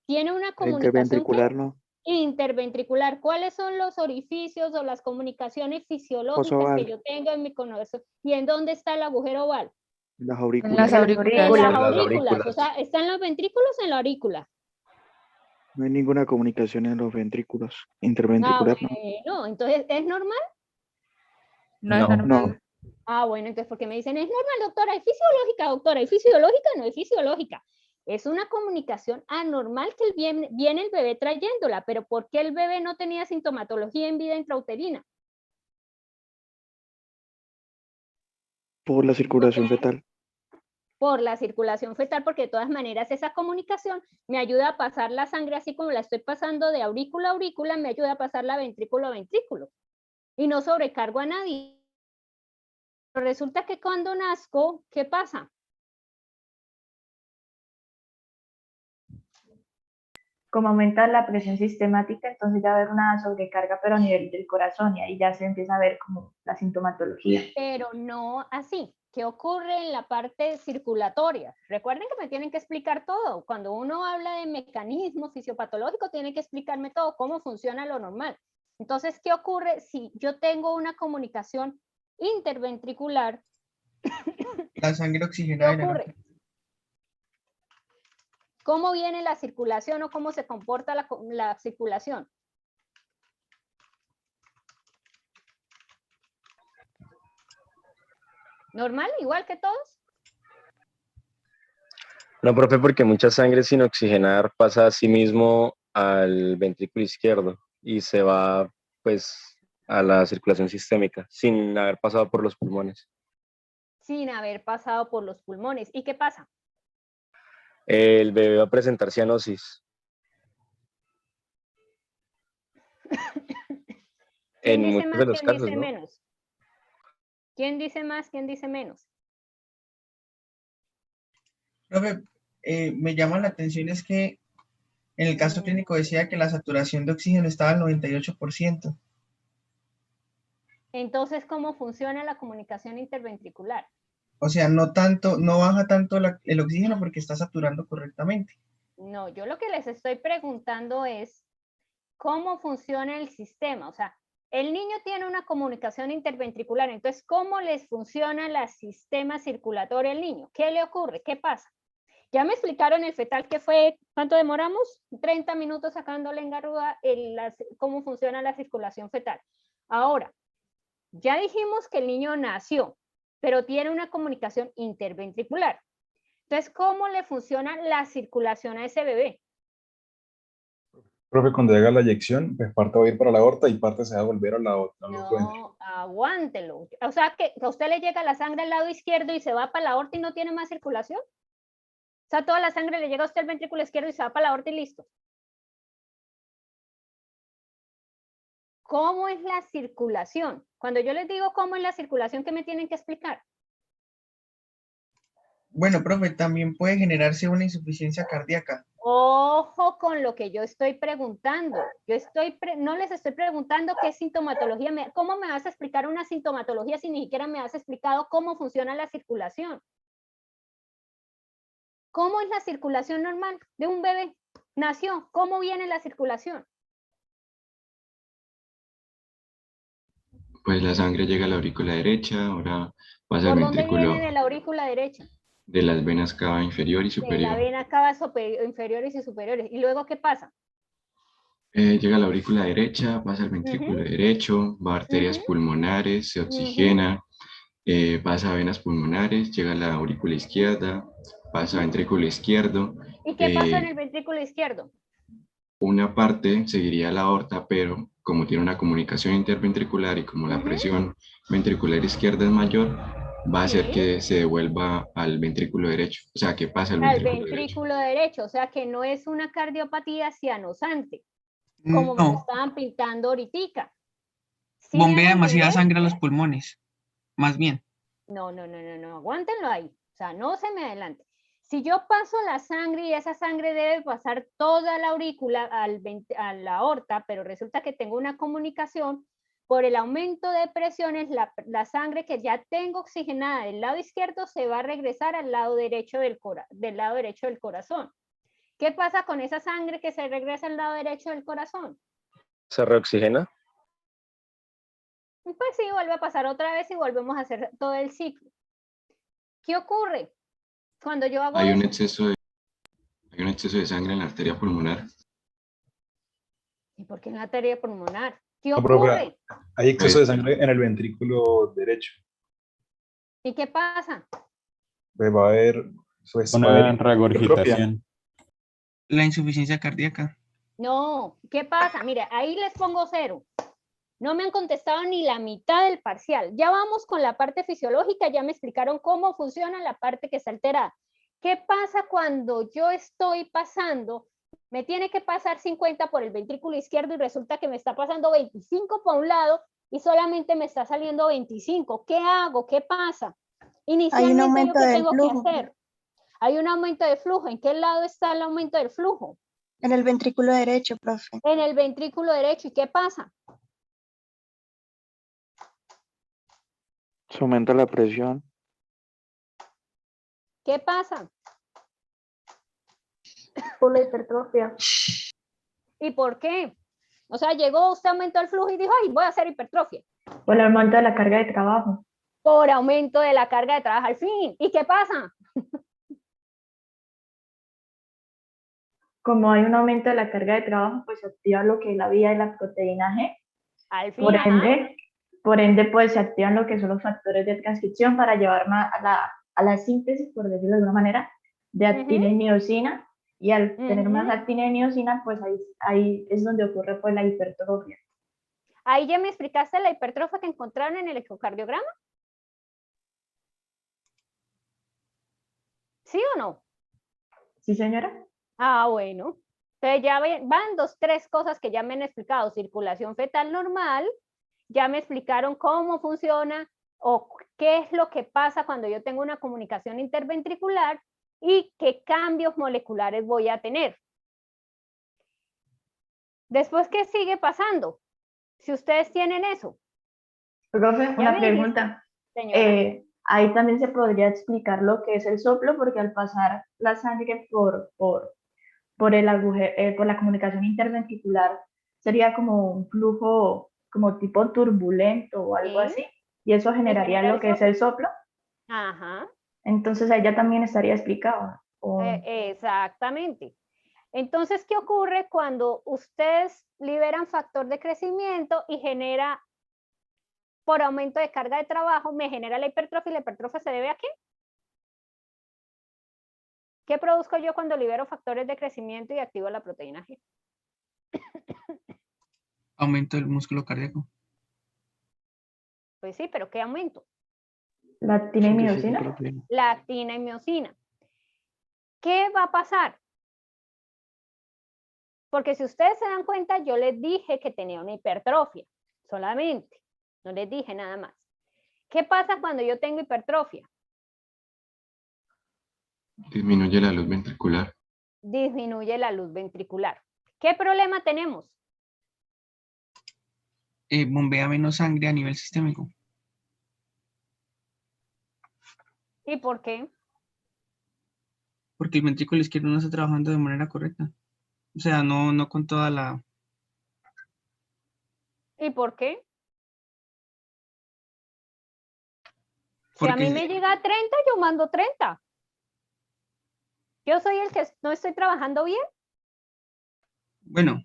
Tiene una comunicación Interventricular, ¿no? interventricular. ¿Cuáles son los orificios o las comunicaciones fisiológicas que yo tengo en mi conocimiento? ¿Y en dónde está el agujero oval? Las En aurículas. las En las aurículas. En las aurículas. Las aurículas, o aurículas. sea, ¿están los ventrículos en la aurícula? No hay ninguna comunicación en los ventrículos. Ah, Interventricular, ¿no? bueno, entonces, ¿es normal? No es No. normal. Ah, bueno, entonces, porque me dicen, es normal, doctora, es fisiológica, doctora, es fisiológica, no es fisiológica. Es una comunicación anormal que viene el bebé trayéndola, pero ¿por qué el bebé no tenía sintomatología en vida intrauterina? Por la circulación fetal. Por la circulación fetal, porque de todas maneras esa comunicación me ayuda a pasar la sangre así como la estoy pasando de aurícula a aurícula, me ayuda a pasarla ventrículo a ventrículo. Y no sobrecargo a nadie. Pero resulta que cuando nazco, ¿qué pasa? Como aumenta la presión sistemática, entonces ya va a haber una sobrecarga, pero a nivel del corazón, y ahí ya se empieza a ver como la sintomatología. Pero no así. ¿Qué ocurre en la parte circulatoria? Recuerden que me tienen que explicar todo. Cuando uno habla de mecanismos fisiopatológicos, tiene que explicarme todo, cómo funciona lo normal. Entonces, ¿qué ocurre si yo tengo una comunicación interventricular? La sangre ¿Qué oxigenada. ocurre? ¿Cómo viene la circulación o cómo se comporta la circulación? ¿Normal? ¿Igual que todos? No, profe, porque mucha sangre sin oxigenar pasa a sí mismo al ventrículo izquierdo y se va, pues, a la circulación sistémica sin haber pasado por los pulmones. Sin haber pasado por los pulmones. ¿Y qué pasa? El bebé va a presentar cianosis ¿Quién en dice muchos más, de los quién casos, dice ¿no? menos? ¿Quién dice más, quién dice menos? Profe, me llama la atención es que en el caso clínico decía que la saturación de oxígeno estaba al 98%. Entonces, ¿cómo funciona la comunicación interventricular? O sea, no tanto, no baja tanto el oxígeno porque está saturando correctamente. No, yo lo que les estoy preguntando es cómo funciona el sistema. O sea, el niño tiene una comunicación interventricular, entonces, ¿cómo les funciona el sistema circulatorio al niño? ¿Qué le ocurre? ¿Qué pasa? Ya me explicaron el fetal que fue, ¿cuánto demoramos? 30 minutos sacándole en garruda cómo funciona la circulación fetal. Ahora, ya dijimos que el niño nació, pero tiene una comunicación interventricular. Entonces, ¿cómo le funciona la circulación a ese bebé? Profe, cuando llega la eyección, pues parte va a ir para la aorta y parte se va a volver a los ventrículos. No, aguántelo. O sea, que a usted le llega la sangre al lado izquierdo y se va para la aorta y no tiene más circulación. O sea, toda la sangre le llega a usted al ventrículo izquierdo y se va para la aorta y listo. ¿Cómo es la circulación? Cuando yo les digo cómo es la circulación, ¿qué me tienen que explicar? Bueno, profe, también puede generarse una insuficiencia cardíaca. Ojo con lo que yo estoy preguntando. No les estoy preguntando qué sintomatología, ¿cómo me vas a explicar una sintomatología si ni siquiera me has explicado cómo funciona la circulación? ¿Cómo es la circulación normal de un bebé? Nació, ¿cómo viene la circulación? Pues la sangre llega a la aurícula derecha, ahora pasa al ¿Por dónde ventrículo viene de la aurícula derecha? de las venas cava inferior y De la superior. vena cava inferiores y superiores. ¿Y luego qué pasa? Llega a la aurícula derecha, pasa al ventrículo derecho, va a arterias pulmonares, se oxigena, pasa a venas pulmonares, llega a la aurícula izquierda, pasa a ventrículo izquierdo. ¿Y qué pasa en el ventrículo izquierdo? Una parte seguiría la aorta, pero como tiene una comunicación interventricular y como la presión ventricular izquierda es mayor, va a hacer que se devuelva al ventrículo derecho, o sea, que pase al Al ventrículo derecho. ventrículo derecho, o sea que no es una cardiopatía cianosante, como me lo No, estaban pintando ahorita. ¿Sí me bombea hago demasiada entender? sangre a los pulmones, más bien. No, aguántenlo ahí, o sea, no se me adelante. Si yo paso la sangre y esa sangre debe pasar toda la aurícula a la aorta, pero resulta que tengo una comunicación, por el aumento de presiones, la sangre que ya tengo oxigenada del lado izquierdo se va a regresar al lado derecho del lado derecho del corazón. ¿Qué pasa con esa sangre que se regresa al lado derecho del corazón? ¿Se reoxigena? Pues sí, vuelve a pasar otra vez y volvemos a hacer todo el ciclo. ¿Qué ocurre cuando yo hago Hay un eso? hay un exceso de sangre en la arteria pulmonar. ¿Y por qué en la arteria pulmonar? ¿Qué No, profe, ocurre? hay exceso de Pues, sangre en el ventrículo derecho. ¿Y qué pasa? Pues va a haber, pues, va a Una haber hipertrofia. regurgitación. La insuficiencia cardíaca. No, ¿qué pasa? Mire, ahí les pongo 0. No me han contestado ni la mitad del parcial. Ya vamos con la parte fisiológica, ya me explicaron cómo funciona la parte que está alterada. ¿Qué pasa cuando yo estoy pasando? Me tiene que pasar 50 por el ventrículo izquierdo y resulta que me está pasando 25 por un lado y solamente me está saliendo 25. ¿Qué hago? ¿Qué pasa? Inicialmente, aumento ¿yo qué del tengo flujo. que hacer? Hay un aumento de flujo. ¿En qué lado está el aumento del flujo? En el ventrículo derecho, profe. En el ventrículo derecho. ¿Y qué pasa? Se aumenta la presión. ¿Qué pasa? Una hipertrofia. ¿Y por qué? O sea, llegó, usted aumentó el flujo y dijo, ay, voy a hacer hipertrofia. Por el aumento de la carga de trabajo. Por aumento de la carga de trabajo al fin. ¿Y qué pasa? Como hay un aumento de la carga de trabajo, pues se activa lo que es la vía de la proteína G. Al fin, Por ende, pues se activan lo que son los factores de transcripción para llevar a la síntesis, por decirlo de alguna manera, de actina y miosina. Y al tener más actina y miosina, pues ahí es donde ocurre pues la hipertrofia. Ahí ya me explicaste la hipertrofia que encontraron en el ecocardiograma. ¿Sí o no? Sí, señora. Ah, bueno. Entonces ya van 3 cosas que ya me han explicado. Circulación fetal normal, ya me explicaron cómo funciona o qué es lo que pasa cuando yo tengo una comunicación interventricular y qué cambios moleculares voy a tener. Después, ¿qué sigue pasando? Si ustedes tienen eso. Profe, una pregunta. Ahí también se podría explicar lo que es el soplo, porque al pasar la sangre por la comunicación interventricular sería como un flujo como tipo turbulento o algo así, y eso generaría lo que es el soplo. Ajá. Entonces ahí ya también estaría explicado. Exactamente. Entonces, ¿qué ocurre cuando ustedes liberan factor de crecimiento y genera, por aumento de carga de trabajo, me genera la hipertrofia y la hipertrofia se debe a qué? ¿Qué produzco yo cuando libero factores de crecimiento y activo la proteína G? Aumento del músculo cardíaco. Pues sí, pero ¿qué aumento? La actina y miosina. La actina y miosina. ¿Qué va a pasar? Porque si ustedes se dan cuenta, yo les dije que tenía una hipertrofia, solamente. No les dije nada más. ¿Qué pasa cuando yo tengo hipertrofia? Disminuye la luz ventricular. Disminuye la luz ventricular. ¿Qué problema tenemos? Bombea menos sangre a nivel sistémico. ¿Y por qué? Porque el ventrículo izquierdo no está trabajando de manera correcta. O sea, no con toda la... ¿Y por qué? Porque... Si a mí me llega a 30, yo mando 30. ¿Yo soy el que no estoy trabajando bien? Bueno,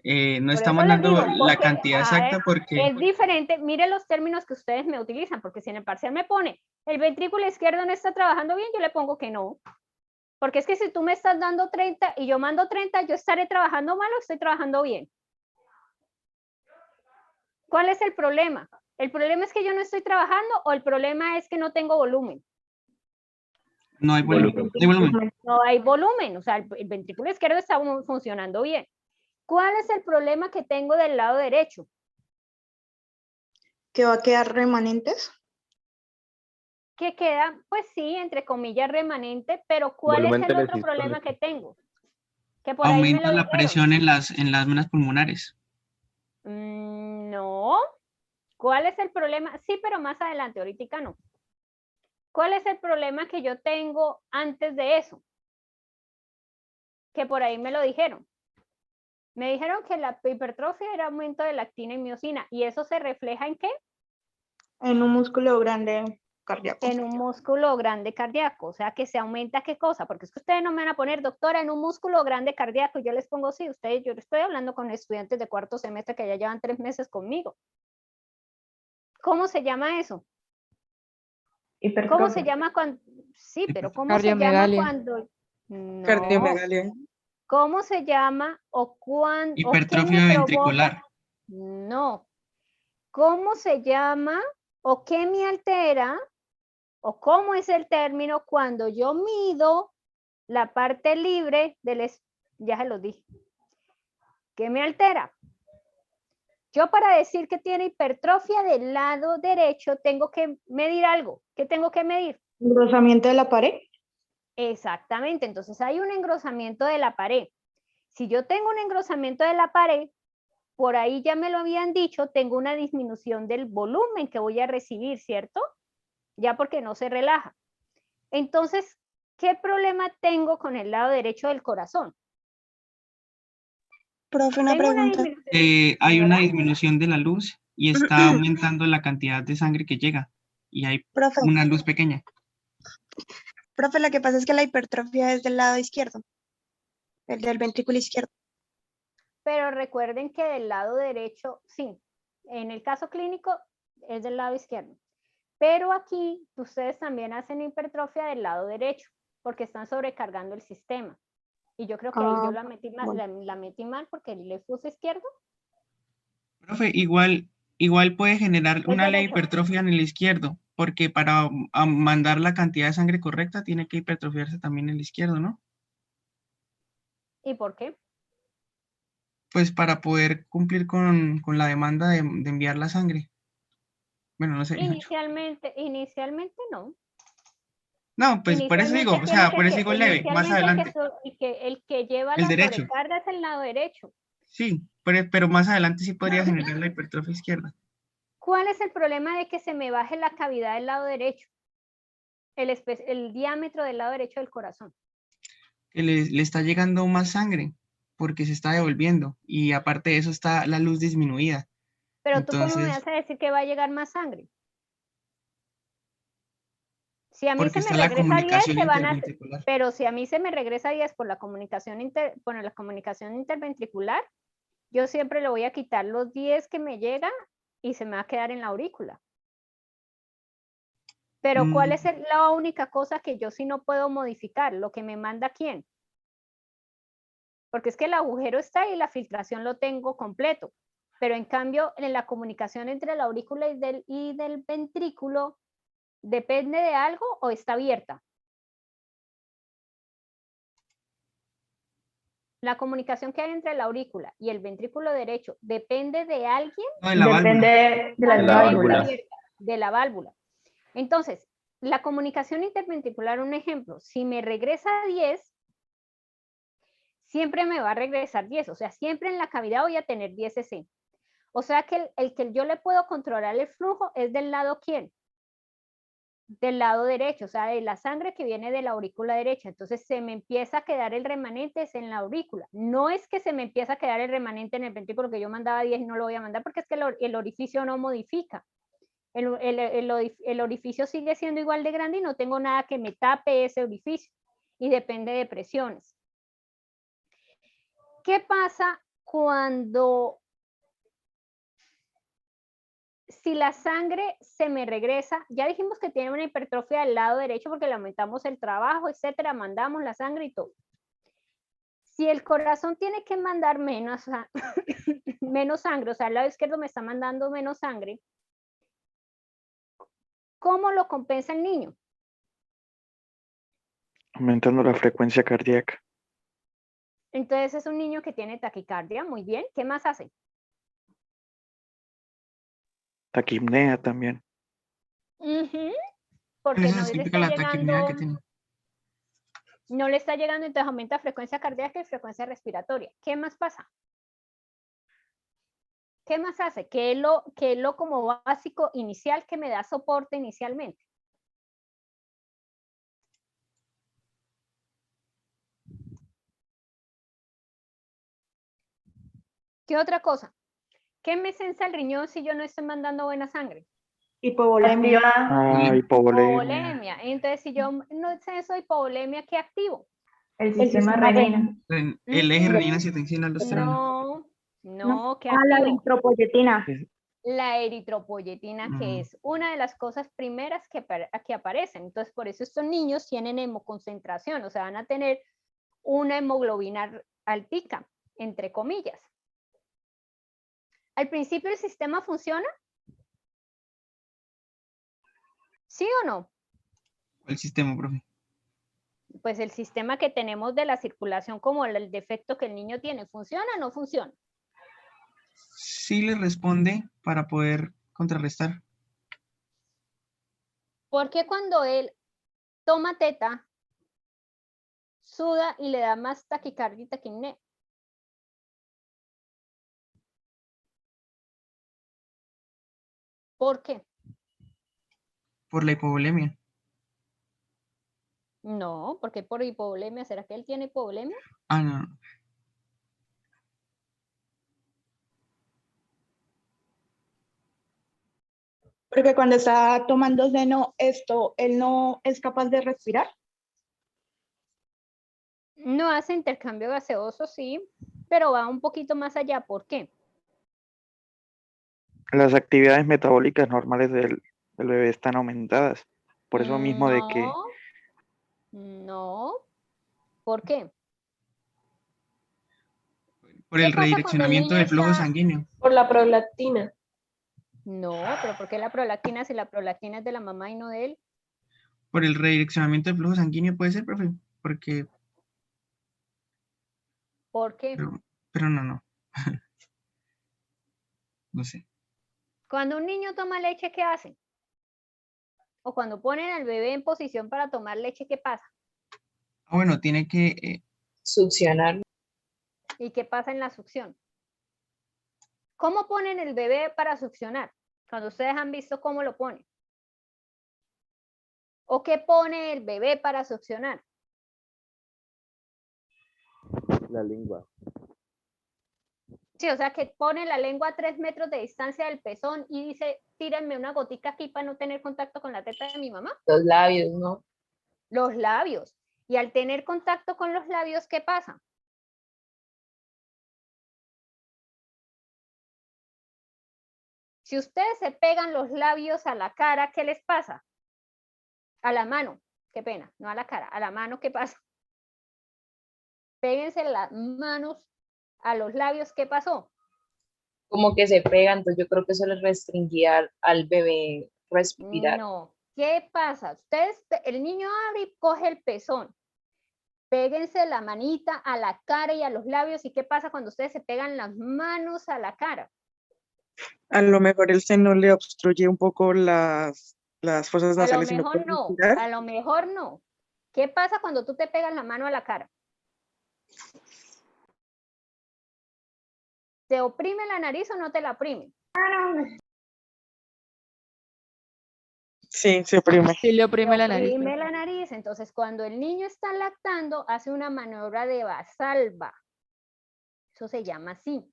no estamos dando la cantidad exacta porque... Es diferente. Mire los términos que ustedes me utilizan, porque si en el parcial me pone el ventrículo izquierdo no está trabajando bien, yo le pongo que no. Porque es que si tú me estás dando 30 y yo mando 30, yo estaré trabajando mal o estoy trabajando bien. ¿Cuál es el problema? ¿El problema es que yo no estoy trabajando o el problema es que no tengo volumen? No hay volumen. No hay volumen, o sea, el ventrículo izquierdo está funcionando bien. ¿Cuál es el problema que tengo del lado derecho? ¿Que va a quedar remanentes? Que queda, pues sí, entre comillas, remanente, pero ¿cuál es el otro problema que tengo? Que por aumenta la presión en las venas pulmonares. No. ¿Cuál es el problema? Sí, pero más adelante, ahorita no. ¿Cuál es el problema que yo tengo antes de eso? Que por ahí me lo dijeron. Me dijeron que la hipertrofia era aumento de la actina y miosina. ¿Y eso se refleja en qué? En un músculo grande. cardíaco. En un músculo grande cardíaco, o sea que se aumenta ¿qué cosa? Porque es que ustedes no me van a poner, doctora, en un músculo grande cardíaco, yo les pongo sí, ustedes, yo estoy hablando con estudiantes de cuarto semestre que ya llevan 3 meses conmigo. ¿Cómo se llama eso? ¿Cómo se llama cuando? Sí, pero ¿cómo se llama Cardiomegalia. cuando? No. Cardiomegalia. ¿Cómo se llama o cuándo? Hipertrofia ventricular. No. ¿Cómo se llama o qué me altera o cómo es el término cuando yo mido la parte libre del... Ya se lo dije. ¿Qué me altera? Yo para decir que tiene hipertrofia del lado derecho tengo que medir algo. ¿Qué tengo que medir? Engrosamiento de la pared. Exactamente, entonces hay un engrosamiento de la pared. Si yo tengo un engrosamiento de la pared, por ahí ya me lo habían dicho, tengo una disminución del volumen que voy a recibir, ¿cierto? Ya porque no se relaja. Entonces, ¿qué problema tengo con el lado derecho del corazón? Profe, una Tengo pregunta. Hay una disminución de la luz y está aumentando la cantidad de sangre que llega y hay Profe, una luz pequeña. profe, lo que pasa es que la hipertrofia es del lado izquierdo, el del ventrículo izquierdo. Pero recuerden que del lado derecho, sí, en el caso clínico es del lado izquierdo. Pero aquí ustedes también hacen hipertrofia del lado derecho, porque están sobrecargando el sistema. Y yo creo que ahí yo la metí mal, bueno. la metí mal porque le puse izquierdo. Profe, igual puede generar una leve hipertrofia en el izquierdo, porque para mandar la cantidad de sangre correcta tiene que hipertrofiarse también el izquierdo, ¿no? ¿Y por qué? Pues para poder cumplir con la demanda de enviar la sangre. Bueno, no sé. Inicialmente no. No, pues por eso digo, o sea, por eso digo leve, más adelante. El que lleva El la derecho. sobrecarga es el lado derecho. Sí, pero más adelante sí podría generar la hipertrofia izquierda. ¿Cuál es el problema de que se me baje la cavidad del lado derecho? El diámetro del lado derecho del corazón. Que le está llegando más sangre porque se está devolviendo y aparte de eso está la luz disminuida. Pero tú Entonces, cómo me vas a decir que va a llegar más sangre. Si a mí porque se me está la regresa 10, comunicación se van a... interventricular. Pero si a mí se me regresa 10 por la comunicación, interventricular, yo siempre le voy a quitar los 10 que me llegan y se me va a quedar en la aurícula. Pero ¿cuál es la única cosa que yo sí no puedo modificar? Lo que me manda quién. Porque es que el agujero está y la filtración lo tengo completo. Pero en cambio, en la comunicación entre la aurícula y del ventrículo, ¿depende de algo o está abierta? La comunicación que hay entre la aurícula y el ventrículo derecho, ¿depende de alguien? No, de la válvula. Depende de las válvulas. De la válvula. Entonces, la comunicación interventricular, un ejemplo, si me regresa 10, siempre me va a regresar 10, o sea, siempre en la cavidad voy a tener 10 cc. O sea que el que yo le puedo controlar el flujo es del lado ¿quién? Del lado derecho, o sea, de la sangre que viene de la aurícula derecha. Entonces se me empieza a quedar el remanente es en la aurícula. No es que se me empieza a quedar el remanente en el ventrículo que yo mandaba 10 y no lo voy a mandar porque es que el orificio no modifica. El orificio sigue siendo igual de grande y no tengo nada que me tape ese orificio y depende de presiones. ¿Qué pasa cuando si la sangre se me regresa? Ya dijimos que tiene una hipertrofia del lado derecho porque le aumentamos el trabajo, etcétera, mandamos la sangre y todo. Si el corazón tiene que mandar menos sangre, o sea, el lado izquierdo me está mandando menos sangre, ¿cómo lo compensa el niño? Aumentando la frecuencia cardíaca. Entonces es un niño que tiene taquicardia, muy bien. ¿Qué más hace? Taquipnea también. Porque Eso no le significa está la taquipnea llegando, que tiene. no le está llegando, entonces aumenta frecuencia cardíaca y frecuencia respiratoria. ¿Qué más pasa? ¿Qué más hace? ¿Qué es lo como básico inicial que me da soporte inicialmente? ¿Qué otra cosa? ¿Qué me sensa el riñón si yo no estoy mandando buena sangre? Hipovolemia. Hipovolemia. Entonces, si yo no sé eso, hipovolemia, ¿qué activo? El sistema renina. El eje renina-angiotensina-aldosterona. No, ¿qué La activo? eritropoyetina. La eritropoyetina, que es una de las cosas primeras que aparecen. Entonces, por eso estos niños tienen hemoconcentración, o sea, van a tener una hemoglobina altica, entre comillas. ¿Al principio el sistema funciona? ¿Sí o no? ¿Cuál sistema, profe? Pues el sistema que tenemos de la circulación, como el defecto que el niño tiene, ¿funciona o no funciona? Sí le responde para poder contrarrestar. Porque cuando él toma teta, suda y le da más taquicardia y taquipnea? ¿Por qué? Por la hipovolemia. No, porque por hipovolemia. ¿Será que él tiene hipovolemia? Ah, no. Porque cuando está tomando seno, él no es capaz de respirar. No hace intercambio gaseoso, sí, pero va un poquito más allá. ¿Por qué? Las actividades metabólicas normales del bebé están aumentadas. Por eso mismo de que No. ¿Por qué? Por el redireccionamiento del flujo sanguíneo. Por la prolactina. No, pero ¿por qué la prolactina si la prolactina es de la mamá y no de él? Por el redireccionamiento del flujo sanguíneo puede ser, profe. Porque... ¿Por qué? Pero no. No sé. Cuando un niño toma leche, ¿qué hace? O cuando ponen al bebé en posición para tomar leche, ¿qué pasa? Bueno, tiene que succionar. ¿Y qué pasa en la succión? ¿Cómo ponen el bebé para succionar? Cuando ustedes han visto cómo lo ponen. ¿O qué pone el bebé para succionar? La lengua. Sí, o sea, que pone la lengua a 3 metros de distancia del pezón y dice, tírenme una gotica aquí para no tener contacto con la teta de mi mamá. Los labios, ¿no? Los labios. Y al tener contacto con los labios, ¿qué pasa? Si ustedes se pegan los labios a la cara, ¿qué les pasa? A la mano, qué pena, no a la cara, a la mano, ¿qué pasa? Péguense las manos a los labios, ¿qué pasó? Como que se pegan, entonces yo creo que eso les restringía al bebé respirar. No, ¿qué pasa? Ustedes, el niño abre y coge el pezón. Péguense la manita a la cara y a los labios. ¿Y qué pasa cuando ustedes se pegan las manos a la cara? A lo mejor el seno le obstruye un poco las fosas nasales y no puede respirar. A lo mejor no. ¿Qué pasa cuando tú te pegas la mano a la cara? ¿Te oprime la nariz o no te la oprime? Sí, se oprime. Sí, le oprime la nariz. Oprime la nariz. Entonces, cuando el niño está lactando, hace una maniobra de Valsalva. Eso se llama así.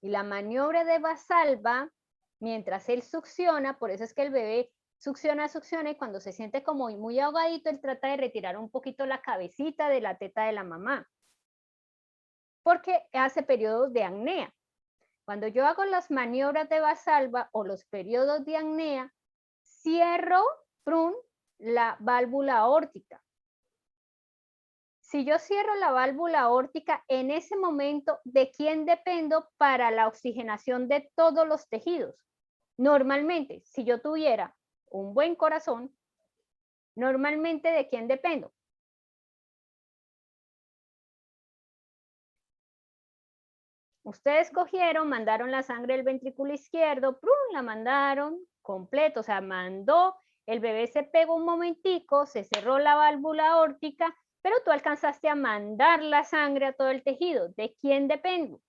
Y la maniobra de Valsalva, mientras él succiona, por eso es que el bebé succiona y cuando se siente como muy ahogadito, él trata de retirar un poquito la cabecita de la teta de la mamá. Porque hace periodos de apnea. Cuando yo hago las maniobras de Valsalva o los periodos de apnea, cierro la válvula aórtica. Si yo cierro la válvula aórtica, en ese momento, ¿de quién dependo para la oxigenación de todos los tejidos? Normalmente, si yo tuviera un buen corazón, normalmente, ¿de quién dependo? Ustedes cogieron, mandaron la sangre del ventrículo izquierdo, la mandaron completo, o sea, mandó, el bebé se pegó un momentico, se cerró la válvula aórtica, pero tú alcanzaste a mandar la sangre a todo el tejido. ¿De quién dependo?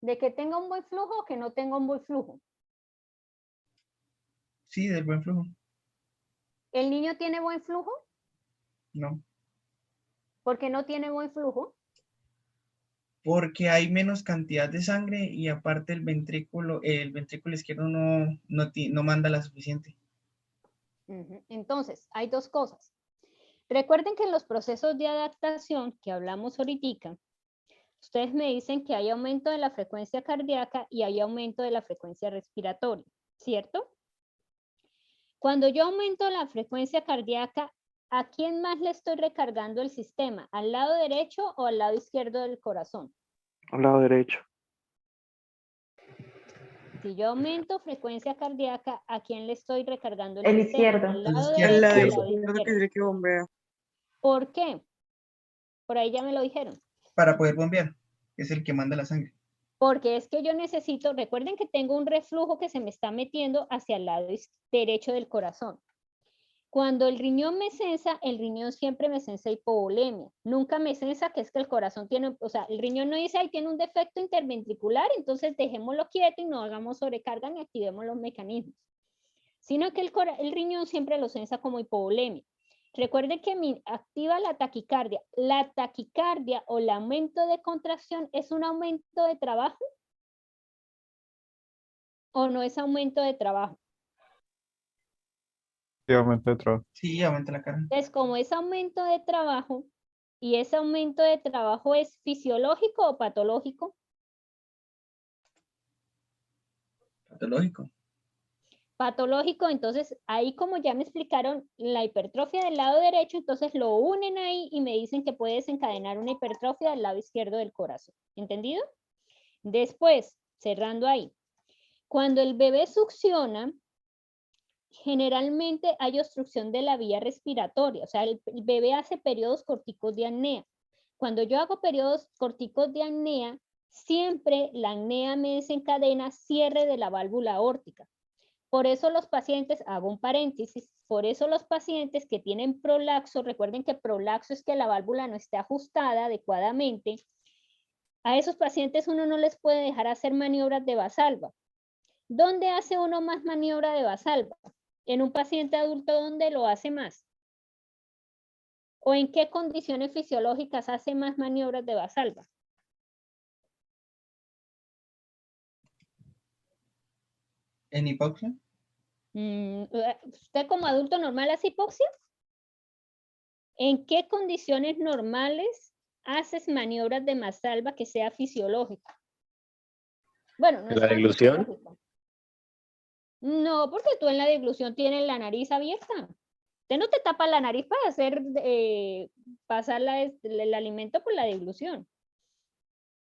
¿De que tenga un buen flujo o que no tenga un buen flujo? Sí, del buen flujo. ¿El niño tiene buen flujo? No. ¿Por qué no tiene buen flujo? Porque hay menos cantidad de sangre y aparte el ventrículo izquierdo no manda la suficiente. Entonces, hay dos cosas. Recuerden que en los procesos de adaptación que hablamos ahorita, ustedes me dicen que hay aumento de la frecuencia cardíaca y hay aumento de la frecuencia respiratoria, ¿cierto? Cuando yo aumento la frecuencia cardíaca, ¿a quién más le estoy recargando el sistema? ¿Al lado derecho o al lado izquierdo del corazón? Al lado derecho. Si yo aumento frecuencia cardíaca, ¿a quién le estoy recargando el El sistema? izquierdo. ¿Al lado El derecho o al lado izquierdo, que es izquierdo? el que bombea. ¿Por qué? Por ahí ya me lo dijeron. Para poder bombear, es el que manda la sangre. Porque es que yo necesito, recuerden que tengo un reflujo que se me está metiendo hacia el lado derecho del corazón. Cuando el riñón me censa, el riñón siempre me censa hipovolemia. Nunca me censa que es que el corazón tiene, o sea, el riñón no dice, ahí tiene un defecto interventricular, entonces dejémoslo quieto y no hagamos sobrecarga ni activemos los mecanismos. Sino que el riñón siempre lo censa como hipovolemia. Recuerden que activa la taquicardia. La taquicardia o el aumento de contracción es un aumento de trabajo o no es aumento de trabajo. Sí, aumento de trabajo. Sí, aumenta la carga. Entonces, como es aumento de trabajo y ese aumento de trabajo es fisiológico o patológico. Patológico. Patológico, entonces ahí como ya me explicaron la hipertrofia del lado derecho, entonces lo unen ahí y me dicen que puede desencadenar una hipertrofia del lado izquierdo del corazón. ¿Entendido? Después, cerrando ahí, cuando el bebé succiona, generalmente hay obstrucción de la vía respiratoria, o sea, el bebé hace periodos corticos de apnea. Cuando yo hago periodos corticos de apnea, siempre la apnea me desencadena cierre de la válvula aórtica. Por eso los pacientes, hago un paréntesis, por eso los pacientes que tienen prolaxo, recuerden que prolaxo es que la válvula no esté ajustada adecuadamente, a esos pacientes uno no les puede dejar hacer maniobras de Valsalva. ¿Dónde hace uno más maniobra de Valsalva? En un paciente adulto, ¿dónde lo hace más? ¿O en qué condiciones fisiológicas hace más maniobras de Valsalva? ¿En hipoxia? ¿Usted como adulto normal hace hipoxia? ¿En qué condiciones normales haces maniobras de Valsalva que sea fisiológica? Bueno, no es ¿La tan deglución? fisiológica. No, porque tú en la deglución tienes la nariz abierta. Usted no te tapa la nariz para hacer, pasar el alimento por la deglución.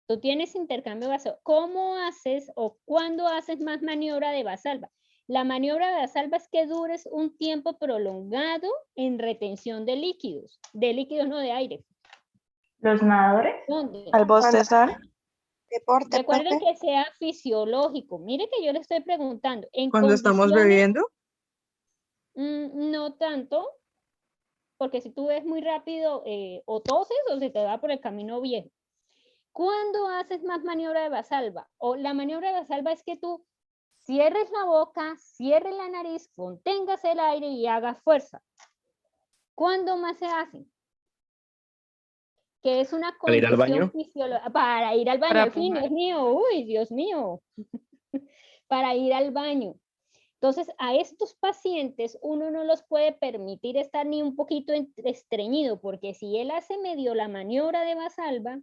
Tú tienes intercambio vaso. ¿Cómo haces o cuándo haces más maniobra de Valsalva? La maniobra de Valsalva es que dures un tiempo prolongado en retención de líquidos no de aire. ¿Los nadadores? ¿Dónde? Al bostezar. Deporte, Recuerden profe. que sea fisiológico. Mire que yo le estoy preguntando. ¿En Cuando estamos condiciones? bebiendo, No tanto, porque si tú ves muy rápido o toses o se te va por el camino viejo. ¿Cuándo haces más maniobra de Valsalva? O la maniobra de Valsalva es que tú cierres la boca, cierres la nariz, contengas el aire y hagas fuerza. ¿Cuándo más se hace? Que es una ¿Para ir al condición baño? fisiológica. Para ir al baño, Para al fin, pujar. Dios mío, uy, Dios mío. Para ir al baño. Entonces, a estos pacientes uno no los puede permitir estar ni un poquito estreñido, porque si él hace medio la maniobra de Valsalva,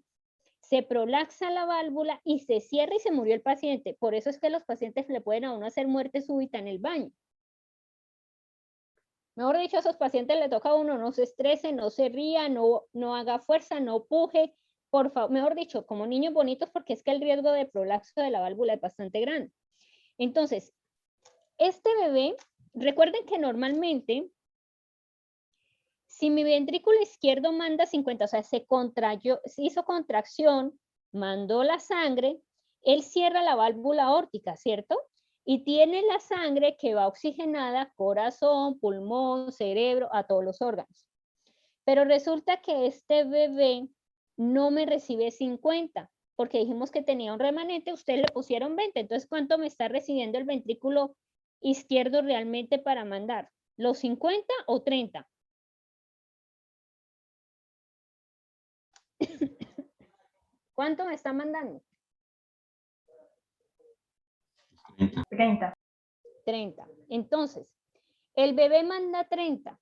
se prolaxa la válvula y se cierra y se murió el paciente. Por eso es que los pacientes le pueden a uno hacer muerte súbita en el baño. Mejor dicho, a esos pacientes le toca a uno no se estrese, no se ría, no haga fuerza, no puje. Por favor, mejor dicho, como niños bonitos, porque es que el riesgo de prolaxo de la válvula es bastante grande. Entonces, este bebé, recuerden que normalmente, si mi ventrículo izquierdo manda 50, o sea, se hizo contracción, mandó la sangre, él cierra la válvula aórtica, ¿cierto? Y tiene la sangre que va oxigenada, corazón, pulmón, cerebro, a todos los órganos. Pero resulta que este bebé no me recibe 50, porque dijimos que tenía un remanente, ustedes le pusieron 20, entonces ¿cuánto me está recibiendo el ventrículo izquierdo realmente para mandar? ¿Los 50 o 30? ¿Cuánto me está mandando? 30. 30. Entonces, el bebé manda 30.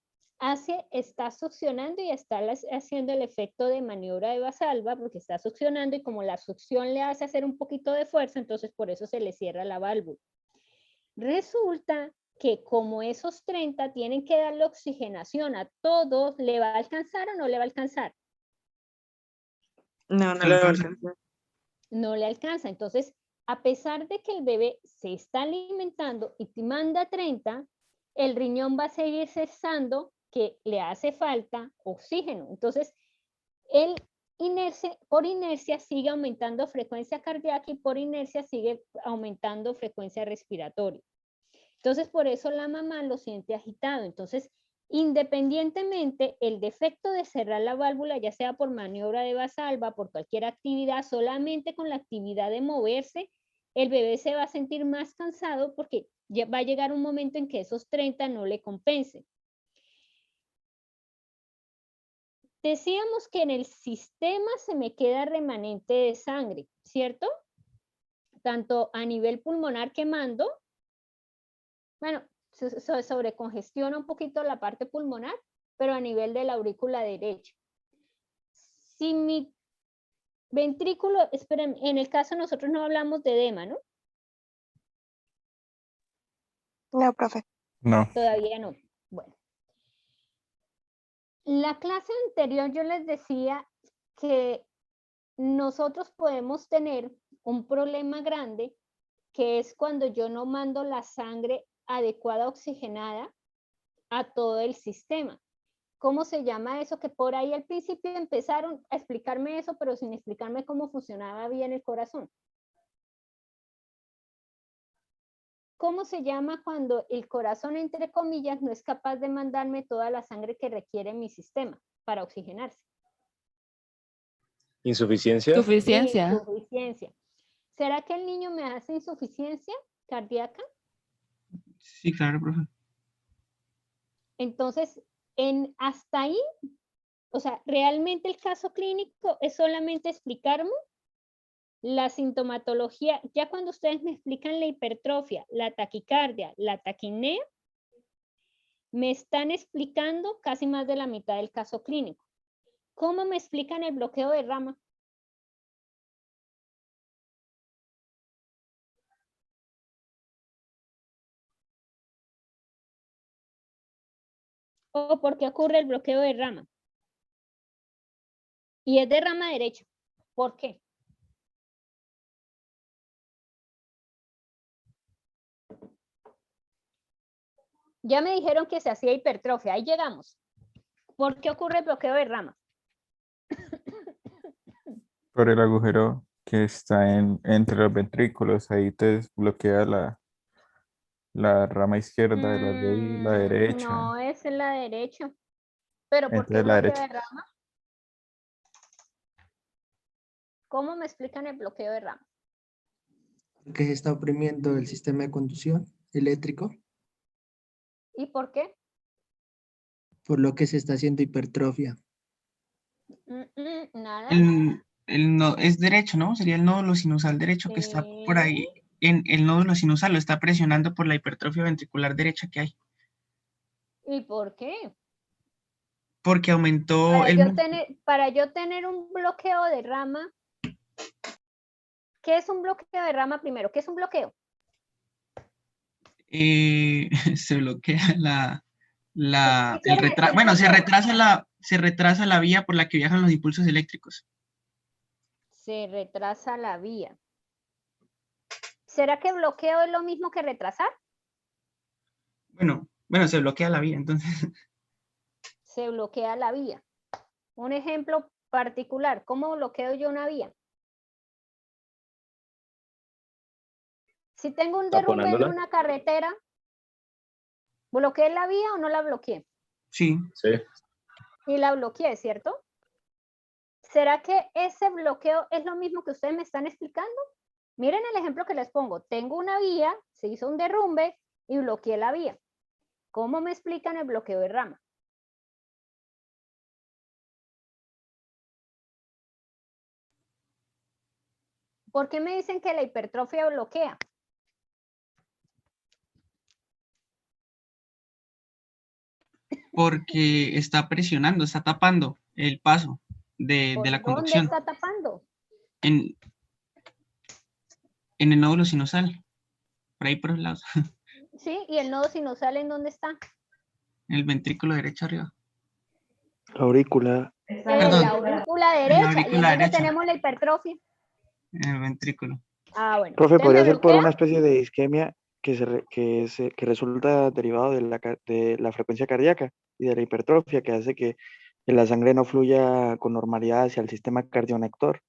Está succionando y está haciendo el efecto de maniobra de Valsalva porque está succionando y como la succión le hace hacer un poquito de fuerza, entonces por eso se le cierra la válvula. Resulta que como esos 30 tienen que darle oxigenación a todos, ¿le va a alcanzar o no le va a alcanzar? No, no le va a alcanzar. No le alcanza. Entonces, a pesar de que el bebé se está alimentando y te manda 30, el riñón va a seguir cesando que le hace falta oxígeno. Entonces, por inercia sigue aumentando frecuencia cardíaca y por inercia sigue aumentando frecuencia respiratoria. Entonces, por eso la mamá lo siente agitado. Entonces, independientemente, el defecto de cerrar la válvula, ya sea por maniobra de Valsalva, por cualquier actividad, solamente con la actividad de moverse, el bebé se va a sentir más cansado porque ya va a llegar un momento en que esos 30 no le compensen. Decíamos que en el sistema se me queda remanente de sangre, ¿cierto? Tanto a nivel pulmonar quemando, bueno, se sobrecongestiona un poquito la parte pulmonar, pero a nivel de la aurícula derecha. Si mi ventrículo, esperen, en el caso nosotros no hablamos de edema, ¿no? No, profe. No. Todavía no. Bueno. La clase anterior yo les decía que nosotros podemos tener un problema grande que es cuando yo no mando la sangre adecuada oxigenada a todo el sistema. ¿Cómo se llama eso? Que por ahí al principio empezaron a explicarme eso, pero sin explicarme cómo funcionaba bien el corazón. ¿Cómo se llama cuando el corazón, entre comillas, no es capaz de mandarme toda la sangre que requiere mi sistema para oxigenarse? ¿Insuficiencia? Suficiencia. Insuficiencia. ¿Será que el niño me hace insuficiencia cardíaca? Sí, claro, profe. Entonces, hasta ahí, o sea, realmente el caso clínico es solamente explicarme la sintomatología. Ya cuando ustedes me explican la hipertrofia, la taquicardia, la taquipnea, me están explicando casi más de la mitad del caso clínico. ¿Cómo me explican el bloqueo de rama? ¿O por qué ocurre el bloqueo de rama? Y es de rama derecha. ¿Por qué? Ya me dijeron que se hacía hipertrofia. Ahí llegamos. ¿Por qué ocurre el bloqueo de rama? Por el agujero que está entre los ventrículos, ahí te desbloquea la rama izquierda de la ley y la derecha. No, es en la derecha. ¿Pero por qué Entonces la bloqueo derecha. de rama? ¿Cómo me explican el bloqueo de rama? Que se está oprimiendo el sistema de conducción eléctrico, ¿Y por qué? por lo que se está haciendo hipertrofia. Nada. Es derecho, ¿no? Sería el nódulo sinusal derecho que está por ahí. En el nódulo sinusal lo está presionando por la hipertrofia ventricular derecha que hay. ¿Y por qué? Porque aumentó el... Para yo tener un bloqueo de rama, ¿qué es un bloqueo de rama primero? ¿Qué es un bloqueo? Se bloquea Bueno, se retrasa la vía por la que viajan los impulsos eléctricos. Se retrasa la vía. ¿Será que bloqueo es lo mismo que retrasar? Bueno, se bloquea la vía, entonces. Se bloquea la vía. Un ejemplo particular, ¿cómo bloqueo yo una vía? Si tengo un derrumbe en una carretera, ¿bloqueé la vía o no la bloqueé? Sí. Sí. Y la bloqueé, ¿cierto? ¿Será que ese bloqueo es lo mismo que ustedes me están explicando? Miren el ejemplo que les pongo. Tengo una vía, se hizo un derrumbe y bloqueé la vía. ¿Cómo me explican el bloqueo de rama? ¿Por qué me dicen que la hipertrofia bloquea? Porque está presionando, está tapando el paso de la conducción. ¿Dónde está tapando? En el nódulo sinusal, por ahí por los lados. Sí, ¿y el nodo sinusal en dónde está? En el ventrículo derecho arriba. La aurícula. En la aurícula derecha. ¿Y en dónde derecha. tenemos la hipertrofia? En el ventrículo. Ah, bueno. Profe, ¿Usted podría me ser por bloquea? una especie de isquemia que resulta derivado de la frecuencia cardíaca y de la hipertrofia, que hace que la sangre no fluya con normalidad hacia el sistema cardionector.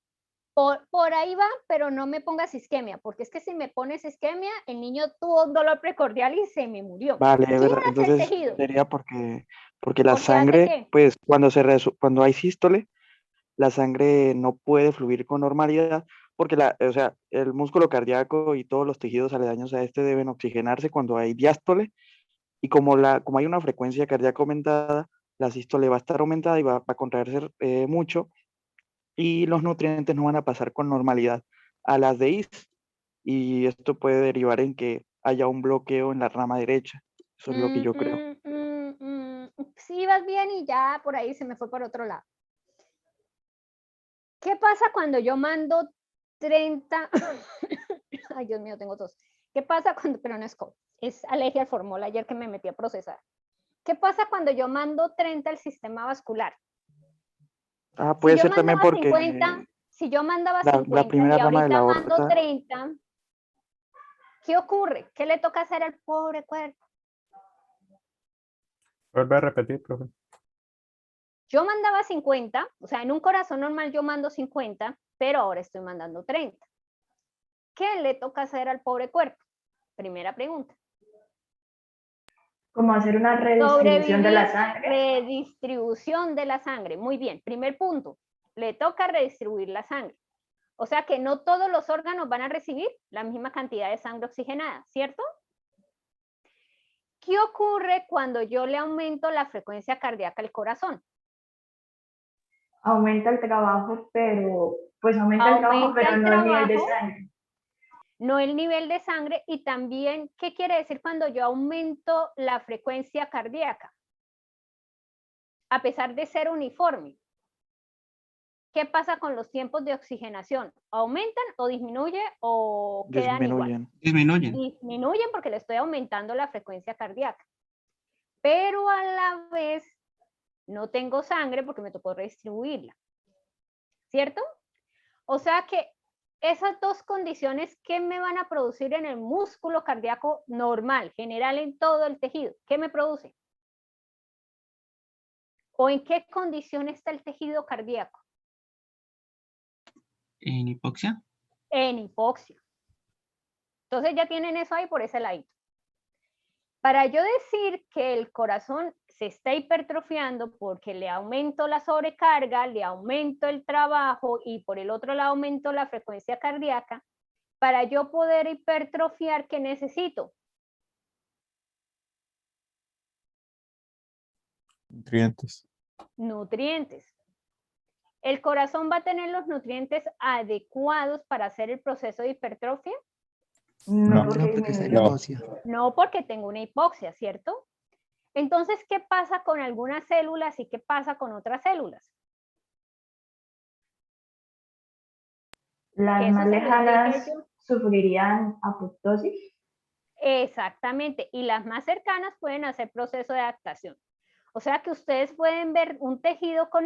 Por ahí va, pero no me pongas isquemia, porque es que si me pones isquemia, el niño tuvo un dolor precordial y se me murió. Vale, ¿Qué es verdad. hace el Entonces tejido? sería porque la ¿Porque hace sangre, qué? pues cuando hay sístole, la sangre no puede fluir con normalidad porque o sea, el músculo cardíaco y todos los tejidos aledaños a este deben oxigenarse cuando hay diástole y como hay una frecuencia cardíaca aumentada, la sístole va a estar aumentada y va a contraerse mucho y los nutrientes no van a pasar con normalidad a las de IS y esto puede derivar en que haya un bloqueo en la rama derecha. Eso es lo que yo creo. Sí, vas bien y ya por ahí se me fue por otro lado. ¿Qué pasa cuando yo mando 30? Ay, Dios mío, tengo tos. ¿Qué pasa cuando, pero no es COVID, es alergia al formol ayer que me metí a procesar? ¿Qué pasa cuando yo mando 30 al sistema vascular? Ah, puede Si yo ser también mandaba porque 50, si yo mandaba la 50 primera y rama de la ahorita mando aorta, 30, ¿qué ocurre? ¿Qué le toca hacer al pobre cuerpo? Vuelve a repetir, profe. Yo mandaba 50, o sea, en un corazón normal yo mando 50, pero ahora estoy mandando 30. ¿Qué le toca hacer al pobre cuerpo? Primera pregunta. Como hacer una redistribución de la sangre. Redistribución de la sangre. Muy bien. Primer punto. Le toca redistribuir la sangre. O sea que no todos los órganos van a recibir la misma cantidad de sangre oxigenada, ¿cierto? ¿Qué ocurre cuando yo le aumento la frecuencia cardíaca al corazón? Aumenta el trabajo, pero no el nivel de sangre. No el nivel de sangre y también, ¿qué quiere decir cuando yo aumento la frecuencia cardíaca? A pesar de ser uniforme. ¿Qué pasa con los tiempos de oxigenación? ¿Aumentan o disminuye o quedan igual? Disminuyen porque le estoy aumentando la frecuencia cardíaca. Pero a la vez no tengo sangre porque me tocó redistribuirla. ¿Cierto? O sea que esas dos condiciones, ¿qué me van a producir en el músculo cardíaco normal, general en todo el tejido? ¿Qué me produce? ¿O en qué condición está el tejido cardíaco? ¿En hipoxia? En hipoxia. Entonces ya tienen eso ahí por ese ladito. Para yo decir que el corazón se está hipertrofiando porque le aumento la sobrecarga, le aumento el trabajo y por el otro lado aumento la frecuencia cardíaca, para yo poder hipertrofiar, ¿qué necesito? Nutrientes. Nutrientes. ¿El corazón va a tener los nutrientes adecuados para hacer el proceso de hipertrofia? No, porque está en hipoxia. No, porque tengo una hipoxia, ¿cierto? Entonces, ¿qué pasa con algunas células y qué pasa con otras células? Las más lejanas sufrirían apoptosis. Exactamente, y las más cercanas pueden hacer proceso de adaptación. O sea que ustedes pueden ver un tejido con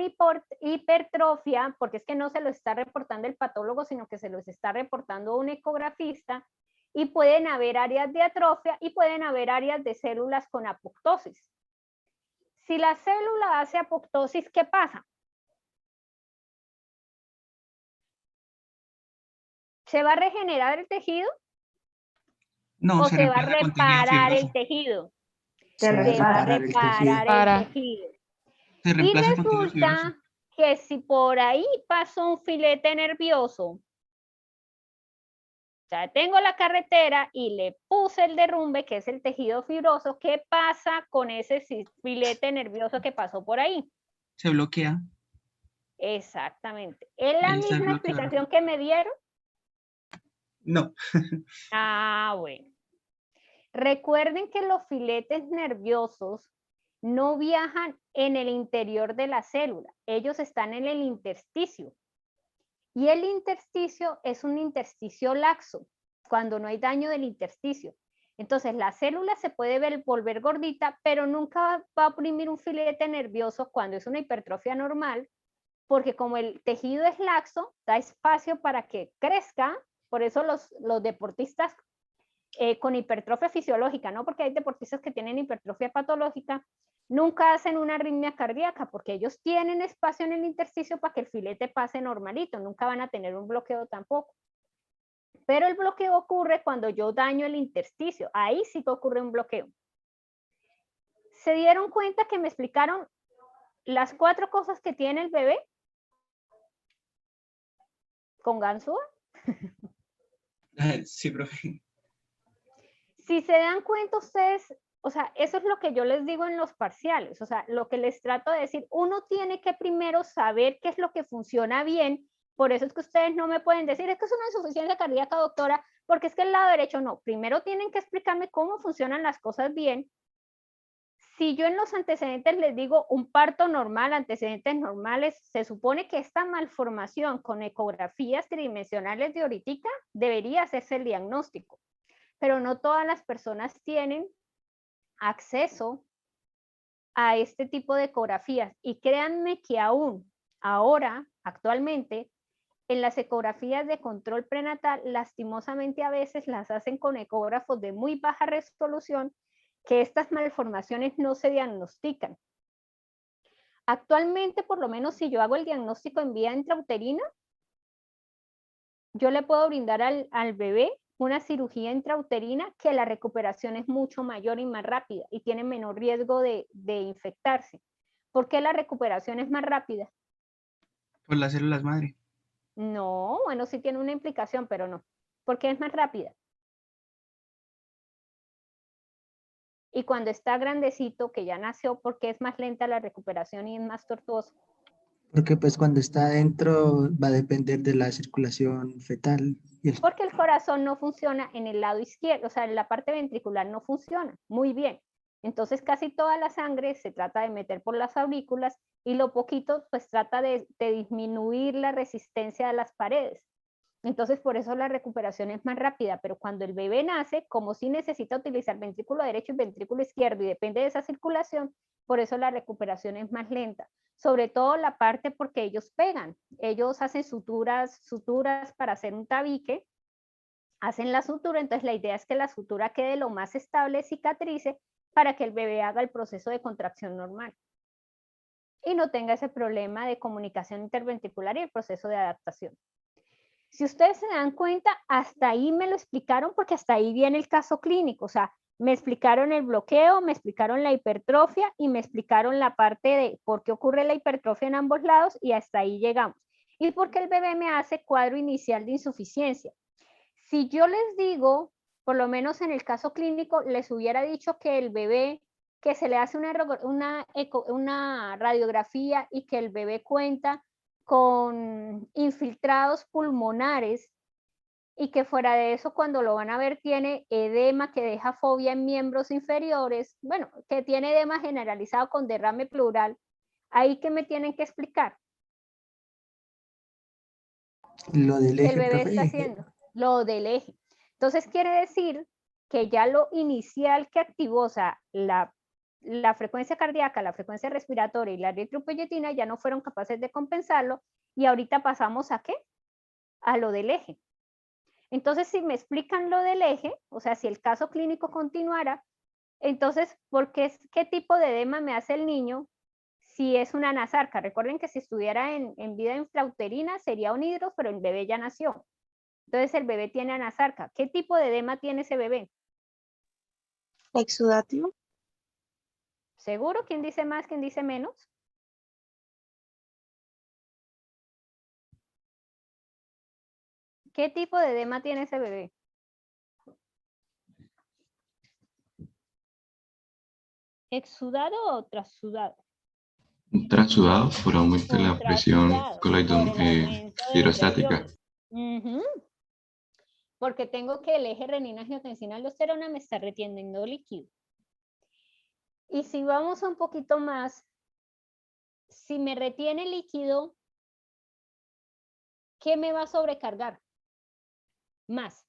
hipertrofia, porque es que no se lo está reportando el patólogo, sino que se los está reportando un ecografista, y pueden haber áreas de atrofia y pueden haber áreas de células con apoptosis. Si la célula hace apoptosis, ¿qué pasa? ¿Se va a regenerar el tejido? No, ¿O se va a reparar el tejido? Se va a reparar el tejido. Y resulta que si por ahí pasó un filete nervioso, o sea, tengo la carretera y le puse el derrumbe, que es el tejido fibroso, ¿qué pasa con ese filete nervioso que pasó por ahí? Se bloquea. Exactamente. ¿Es la misma explicación que me dieron? No. Ah, bueno. Recuerden que los filetes nerviosos no viajan en el interior de la célula, ellos están en el intersticio. Y el intersticio es un intersticio laxo, cuando no hay daño del intersticio. Entonces la célula se puede volver gordita, pero nunca va a oprimir un filete nervioso cuando es una hipertrofia normal, porque como el tejido es laxo, da espacio para que crezca. Por eso los deportistas con hipertrofia fisiológica, ¿no? Porque hay deportistas que tienen hipertrofia patológica, nunca hacen una arritmia cardíaca, porque ellos tienen espacio en el intersticio para que el filete pase normalito, nunca van a tener un bloqueo tampoco. Pero el bloqueo ocurre cuando yo daño el intersticio, ahí sí que ocurre un bloqueo. ¿Se dieron cuenta que me explicaron las 4 cosas que tiene el bebé? ¿Con ganzúa? Sí, profe. Si se dan cuenta ustedes, o sea, eso es lo que yo les digo en los parciales, o sea, lo que les trato de decir, uno tiene que primero saber qué es lo que funciona bien, por eso es que ustedes no me pueden decir, es que es una insuficiencia cardíaca, doctora, porque es que el lado derecho no, primero tienen que explicarme cómo funcionan las cosas bien. Si yo en los antecedentes les digo un parto normal, antecedentes normales, se supone que esta malformación con ecografías tridimensionales de ahorita debería hacerse el diagnóstico. Pero no todas las personas tienen acceso a este tipo de ecografías. Y créanme que aún ahora, actualmente, en las ecografías de control prenatal, lastimosamente a veces las hacen con ecógrafos de muy baja resolución, que estas malformaciones no se diagnostican. Actualmente, por lo menos si yo hago el diagnóstico en vía intrauterina, yo le puedo brindar al bebé una cirugía intrauterina que la recuperación es mucho mayor y más rápida y tiene menor riesgo de infectarse. ¿Por qué la recuperación es más rápida? Por las células madre. No, bueno, sí tiene una implicación, pero no. ¿Por qué es más rápida? Y cuando está grandecito, que ya nació, ¿por qué es más lenta la recuperación y es más tortuoso? Porque pues cuando está adentro va a depender de la circulación fetal. Porque el corazón no funciona en el lado izquierdo, o sea, en la parte ventricular no funciona muy bien. Entonces casi toda la sangre se trata de meter por las aurículas y lo poquito pues trata de disminuir la resistencia de las paredes. Entonces por eso la recuperación es más rápida, pero cuando el bebé nace, como sí necesita utilizar ventrículo derecho y ventrículo izquierdo y depende de esa circulación, por eso la recuperación es más lenta. Sobre todo la parte porque ellos pegan, ellos hacen suturas para hacer un tabique, hacen la sutura, entonces la idea es que la sutura quede lo más estable, cicatrice, para que el bebé haga el proceso de contracción normal y no tenga ese problema de comunicación interventricular y el proceso de adaptación. Si ustedes se dan cuenta, hasta ahí me lo explicaron porque hasta ahí viene el caso clínico, o sea, me explicaron el bloqueo, me explicaron la hipertrofia y me explicaron la parte de por qué ocurre la hipertrofia en ambos lados y hasta ahí llegamos. Y por qué el bebé me hace cuadro inicial de insuficiencia. Si yo les digo, por lo menos en el caso clínico, les hubiera dicho que el bebé, que se le hace una radiografía y que el bebé cuenta con infiltrados pulmonares y que fuera de eso cuando lo van a ver tiene edema que deja fobia en miembros inferiores, bueno, que tiene edema generalizado con derrame pleural, ahí que me tienen que explicar. Lo del eje, el bebé profe. está haciendo, lo del eje. Entonces quiere decir que ya lo inicial que activó, o sea, la frecuencia cardíaca, la frecuencia respiratoria y la eritropoyetina ya no fueron capaces de compensarlo y ahorita pasamos ¿a qué? A lo del eje. Entonces, si me explican lo del eje, o sea, si el caso clínico continuara, entonces, ¿qué tipo de edema me hace el niño si es una anasarca? Recuerden que si estuviera en vida intrauterina sería un hidro, pero el bebé ya nació. Entonces, el bebé tiene anasarca. ¿Qué tipo de edema tiene ese bebé? Exudativo. ¿Seguro? ¿Quién dice más? ¿Quién dice menos? ¿Qué tipo de edema tiene ese bebé? ¿Exudado o trasudado? Trasudado por aumento de la presión hidrostática. porque tengo que el eje renina-angiotensina-aldosterona me está reteniendo líquido. Y si vamos un poquito más, si me retiene líquido, ¿qué me va a sobrecargar? Más.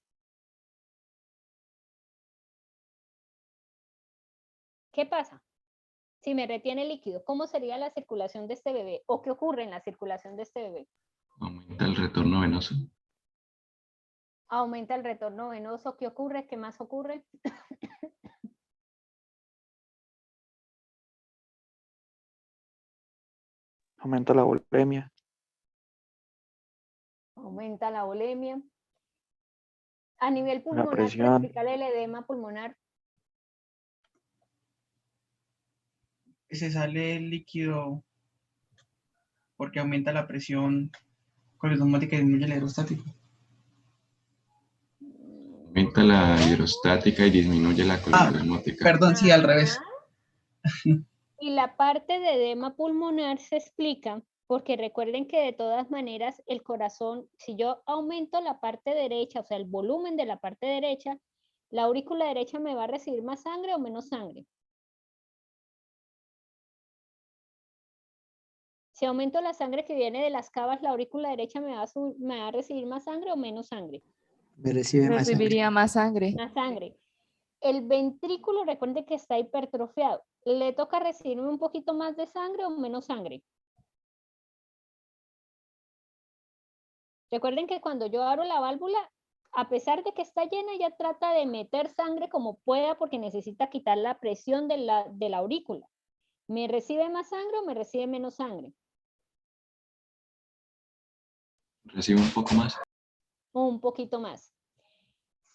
¿Qué pasa? Si me retiene líquido, ¿cómo sería la circulación de este bebé? ¿O qué ocurre en la circulación de este bebé? Aumenta el retorno venoso. Aumenta el retorno venoso. ¿Qué ocurre? ¿Qué más ocurre? Aumenta la volemia. Aumenta la volemia. A nivel La pulmonar, para presión. explicar el edema pulmonar. Se sale el líquido porque aumenta la presión colisosmática y disminuye la hidrostática. Aumenta la hidrostática y disminuye la colisosmática. Perdón, sí, al revés. Y la parte de edema pulmonar se explica porque recuerden que de todas maneras el corazón, si yo aumento la parte derecha, o sea, el volumen de la parte derecha, la aurícula derecha me va a recibir más sangre o menos sangre. Si aumento la sangre que viene de las cavas, la aurícula derecha me va a recibir más sangre o menos sangre. Recibiría más sangre. Más sangre. El ventrículo, recuerden que está hipertrofiado. ¿Le toca recibirme un poquito más de sangre o menos sangre? Recuerden que cuando yo abro la válvula, a pesar de que está llena, ella trata de meter sangre como pueda porque necesita quitar la presión de la aurícula. ¿Me recibe más sangre o me recibe menos sangre? Recibe un poco más. Un poquito más.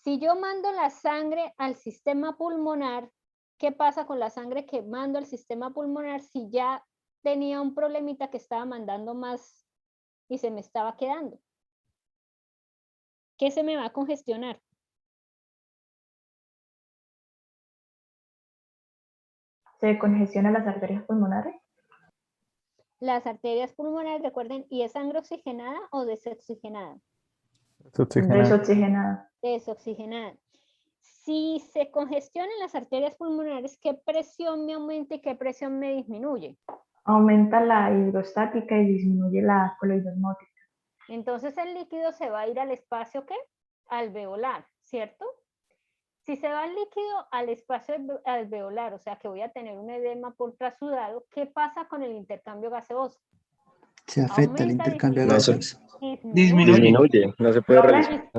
Si yo mando la sangre al sistema pulmonar, ¿qué pasa con la sangre que mando al sistema pulmonar si ya tenía un problemita que estaba mandando más y se me estaba quedando? ¿Qué se me va a congestionar? ¿Se congestionan las arterias pulmonares? Las arterias pulmonares, recuerden, ¿y es sangre oxigenada o desoxigenada? Desoxigenada. Desoxigenada. Si se congestionan las arterias pulmonares, ¿qué presión me aumenta y qué presión me disminuye? Aumenta la hidrostática y disminuye la colisosmótica. Entonces el líquido se va a ir al espacio, ¿qué? Alveolar, ¿cierto? Si se va el líquido al espacio alveolar, o sea que voy a tener un edema por trasudado, ¿qué pasa con el intercambio gaseoso? Se afecta el intercambio gaseoso. Disminuye, no se puede realizar.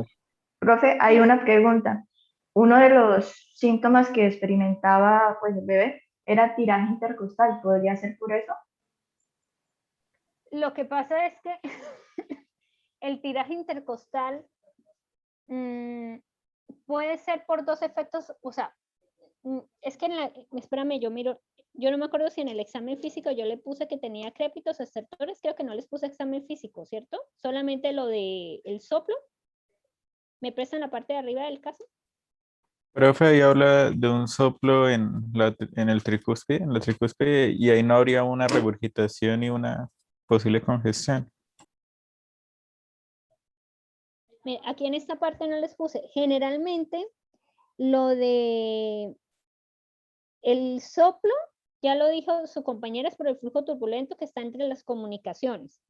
Profe, hay una pregunta. Uno de los síntomas que experimentaba pues, el bebé era tiraje intercostal. ¿Podría ser por eso? Lo que pasa es que el tiraje intercostal puede ser por dos efectos, o sea, es que espérame, yo no me acuerdo si en el examen físico yo le puse que tenía crépitos estertores, creo que no les puse examen físico, ¿cierto? Solamente lo de el soplo. ¿Me prestan la parte de arriba del caso? Profe, ahí habla de un soplo en el tricúspide, en la tricúspide, y ahí no habría una regurgitación y una posible congestión. Mira, aquí en esta parte no les puse. Generalmente, lo de el soplo, ya lo dijo su compañera, es por el flujo turbulento que está entre las comunicaciones.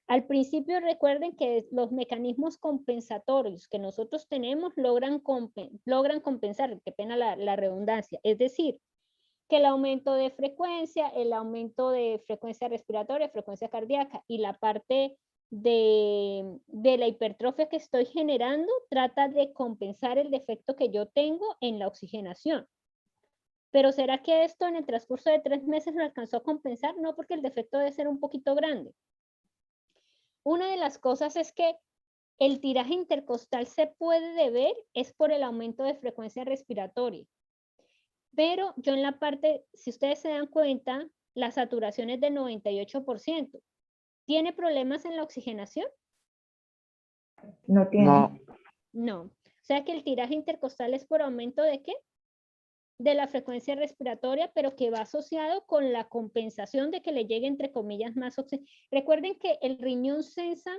Al principio recuerden que los mecanismos compensatorios que nosotros tenemos logran compensar, qué pena la redundancia, es decir, que el aumento de frecuencia respiratoria, frecuencia cardíaca y la parte de la hipertrofia que estoy generando trata de compensar el defecto que yo tengo en la oxigenación. Pero ¿será que esto en el transcurso de 3 meses lo alcanzó a compensar? No, porque el defecto debe ser un poquito grande. Una de las cosas es que el tiraje intercostal se puede deber es por el aumento de frecuencia respiratoria. Pero yo en la parte, si ustedes se dan cuenta, la saturación es de 98%. ¿Tiene problemas en la oxigenación? No tiene. No. O sea que el tiraje intercostal es por aumento ¿de qué? De la frecuencia respiratoria, pero que va asociado con la compensación de que le llegue, entre comillas, más oxígeno. Recuerden que el riñón sensa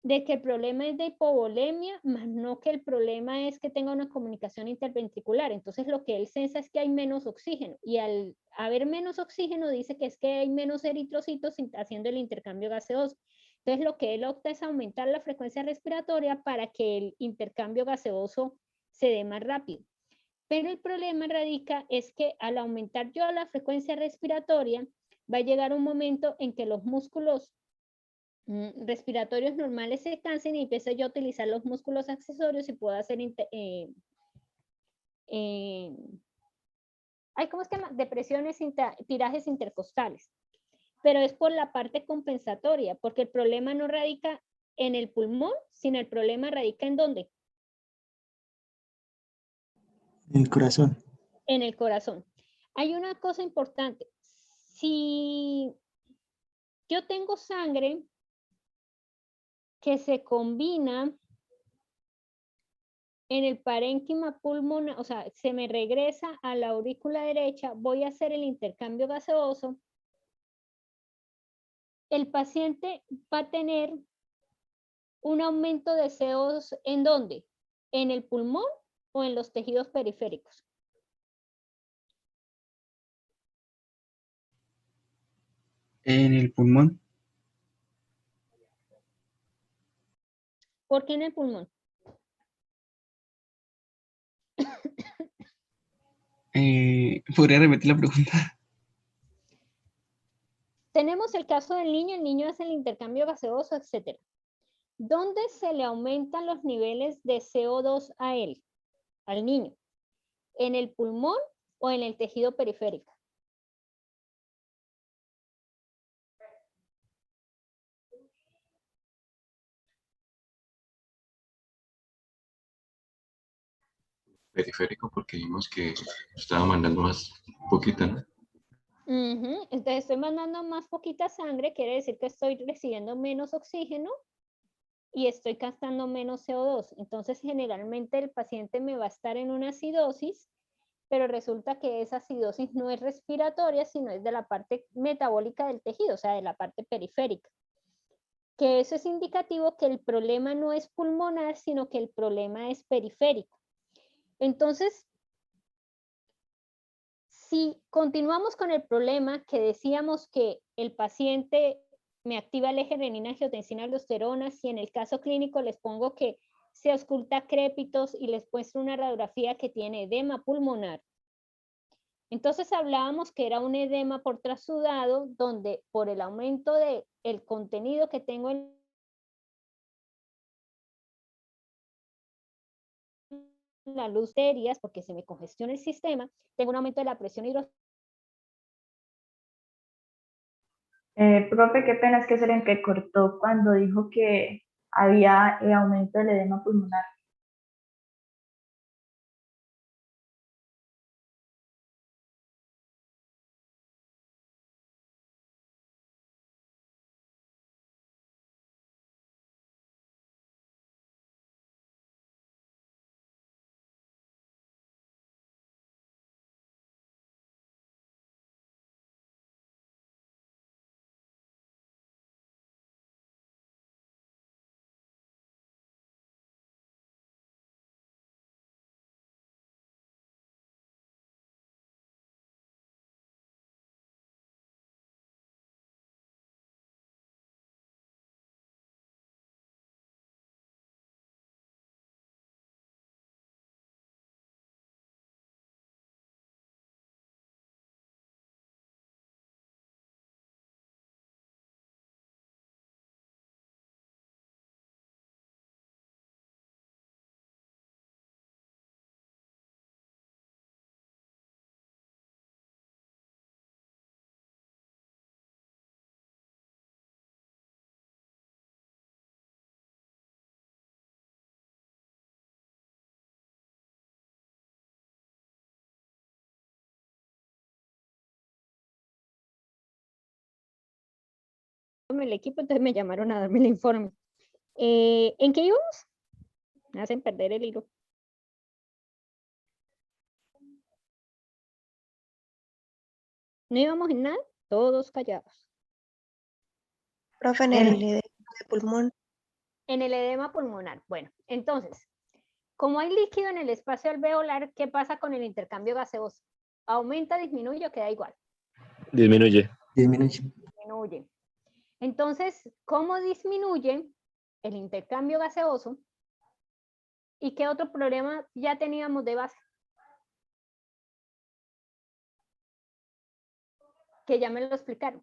de que el problema es de hipovolemia, más no que el problema es que tenga una comunicación interventricular. Entonces lo que él sensa es que hay menos oxígeno, y al haber menos oxígeno dice que es que hay menos eritrocitos haciendo el intercambio gaseoso. Entonces lo que él opta es aumentar la frecuencia respiratoria para que el intercambio gaseoso se dé más rápido. Pero el problema radica es que al aumentar yo la frecuencia respiratoria, va a llegar un momento en que los músculos respiratorios normales se cansen y empiezo yo a utilizar los músculos accesorios y puedo hacer ¿cómo es que se llama? Depresiones, tirajes intercostales. Pero es por la parte compensatoria, porque el problema no radica en el pulmón, sino el problema radica ¿en dónde? En el corazón. En el corazón. Hay una cosa importante. Si yo tengo sangre que se combina en el parénquima pulmonar, o sea, se me regresa a la aurícula derecha, voy a hacer el intercambio gaseoso. El paciente va a tener un aumento de CO2, ¿en dónde? ¿En el pulmón o en los tejidos periféricos? En el pulmón. ¿Por qué en el pulmón? ¿Podría repetir la pregunta? Tenemos el caso del niño, el niño hace el intercambio gaseoso, etc. ¿Dónde se le aumentan los niveles de CO2 a él, al niño? ¿En el pulmón o en el tejido periférico? Periférico, porque vimos que estaba mandando más poquita, ¿no? Entonces estoy mandando más poquita sangre, quiere decir que estoy recibiendo menos oxígeno y estoy gastando menos CO2. Entonces generalmente el paciente me va a estar en una acidosis, pero resulta que esa acidosis no es respiratoria, sino es de la parte metabólica del tejido, o sea, de la parte periférica. Que eso es indicativo que el problema no es pulmonar, sino que el problema es periférico. Entonces, si continuamos con el problema que decíamos que el paciente me activa el eje renina-angiotensina-aldosterona, si en el caso clínico les pongo que se ausculta crépitos y les muestro una radiografía que tiene edema pulmonar, entonces hablábamos que era un edema por trasudado, donde por el aumento del contenido que tengo en la luz de arterias, porque se me congestiona el sistema, tengo un aumento de la presión hidrostatica. Profe, qué pena, es que se le entrecortó cuando dijo que había aumento del edema pulmonar. El equipo, entonces me llamaron a darme el informe. ¿En qué íbamos? Me hacen perder el hilo. No íbamos en nada, todos callados. Profe, en el de pulmón. En el edema pulmonar. Bueno, entonces, como hay líquido en el espacio alveolar, ¿qué pasa con el intercambio gaseoso? ¿Aumenta, disminuye o queda igual? Disminuye. Disminuye. Entonces, ¿cómo disminuye el intercambio gaseoso? ¿Y qué otro problema ya teníamos de base? Que ya me lo explicaron.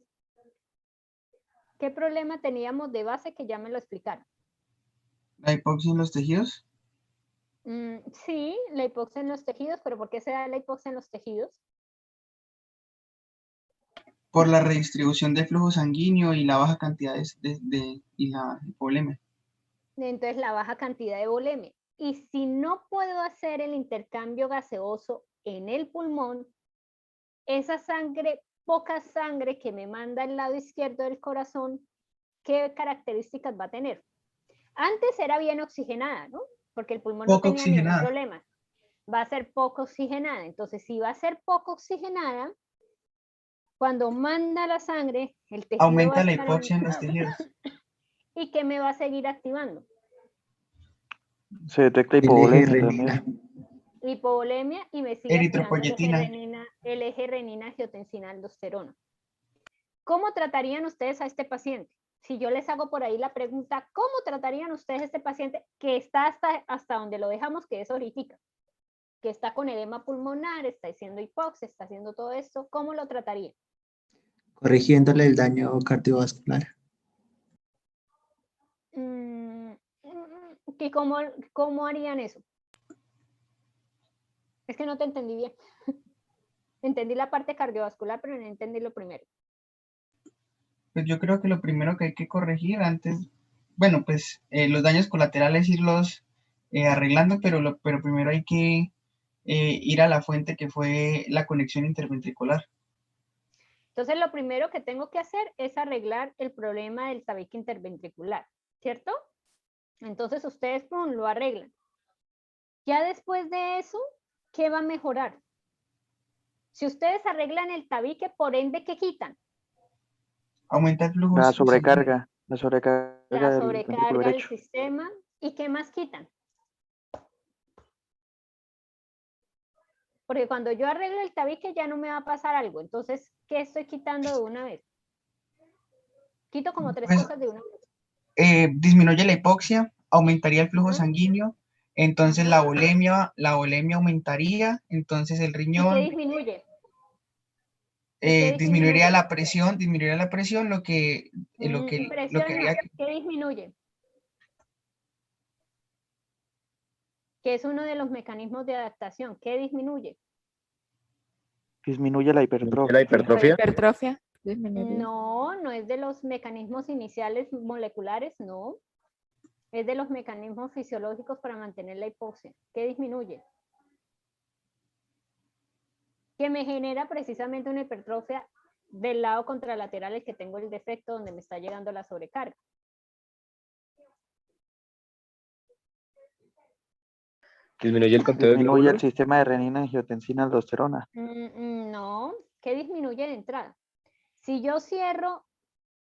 ¿Qué problema teníamos de base que ya me lo explicaron? ¿La hipoxia en los tejidos? Sí, la hipoxia en los tejidos, pero ¿por qué se da la hipoxia en los tejidos? Por la redistribución del flujo sanguíneo y la baja cantidad y la hipovolemia. Entonces, la baja cantidad de volemia. Y si no puedo hacer el intercambio gaseoso en el pulmón, esa sangre, poca sangre que me manda el lado izquierdo del corazón, ¿qué características va a tener? Antes era bien oxigenada, ¿no? Porque el pulmón no tenía ningún problema. Va a ser poco oxigenada. Entonces, si va a ser poco oxigenada, cuando manda la sangre, el tejido aumenta la hipoxia en los tejidos. ¿Y qué me va a seguir activando? Se detecta hipovolemia también. Hipovolemia y me sigue eritropoyetina. El eje renina-angiotensina-aldosterona. ¿Cómo tratarían ustedes a este paciente? Si yo les hago por ahí la pregunta, ¿cómo tratarían ustedes a este paciente que está hasta donde lo dejamos, que es ahorita? Que está con edema pulmonar, está haciendo hipoxia, está haciendo todo esto, ¿cómo lo tratarían? Corrigiéndole el daño cardiovascular. ¿Y cómo harían eso? Es que no te entendí bien. Entendí la parte cardiovascular, pero no entendí lo primero. Pues yo creo que lo primero que hay que corregir antes, bueno, pues los daños colaterales irlos arreglando, pero primero hay que ir a la fuente que fue la conexión interventricular. Entonces, lo primero que tengo que hacer es arreglar el problema del tabique interventricular, ¿cierto? Entonces, ustedes lo arreglan. Ya después de eso, ¿qué va a mejorar? Si ustedes arreglan el tabique, por ende, ¿qué quitan? Aumenta el flujo. La sobrecarga del sistema. ¿Y qué más quitan? Porque cuando yo arreglo el tabique ya no me va a pasar algo. Entonces, ¿qué estoy quitando de una vez? Quito como tres cosas de una vez. Disminuye la hipoxia, aumentaría el flujo sanguíneo, entonces la volemia aumentaría, entonces el riñón... ¿Y qué disminuye? Disminuiría la presión, lo que haría que... ¿Qué disminuye? Que es uno de los mecanismos de adaptación. ¿Qué disminuye? Disminuye la hipertrofia. ¿La hipertrofia? ¿La hipertrofia? Disminuye. No es de los mecanismos iniciales moleculares, no. Es de los mecanismos fisiológicos para mantener la hipoxia. ¿Qué disminuye? Que me genera precisamente una hipertrofia del lado contralateral, el que tengo el defecto donde me está llegando la sobrecarga. Disminuye el conteo de Disminuye el sistema de renina-angiotensina-aldosterona. No, ¿qué disminuye de entrada? Si yo cierro,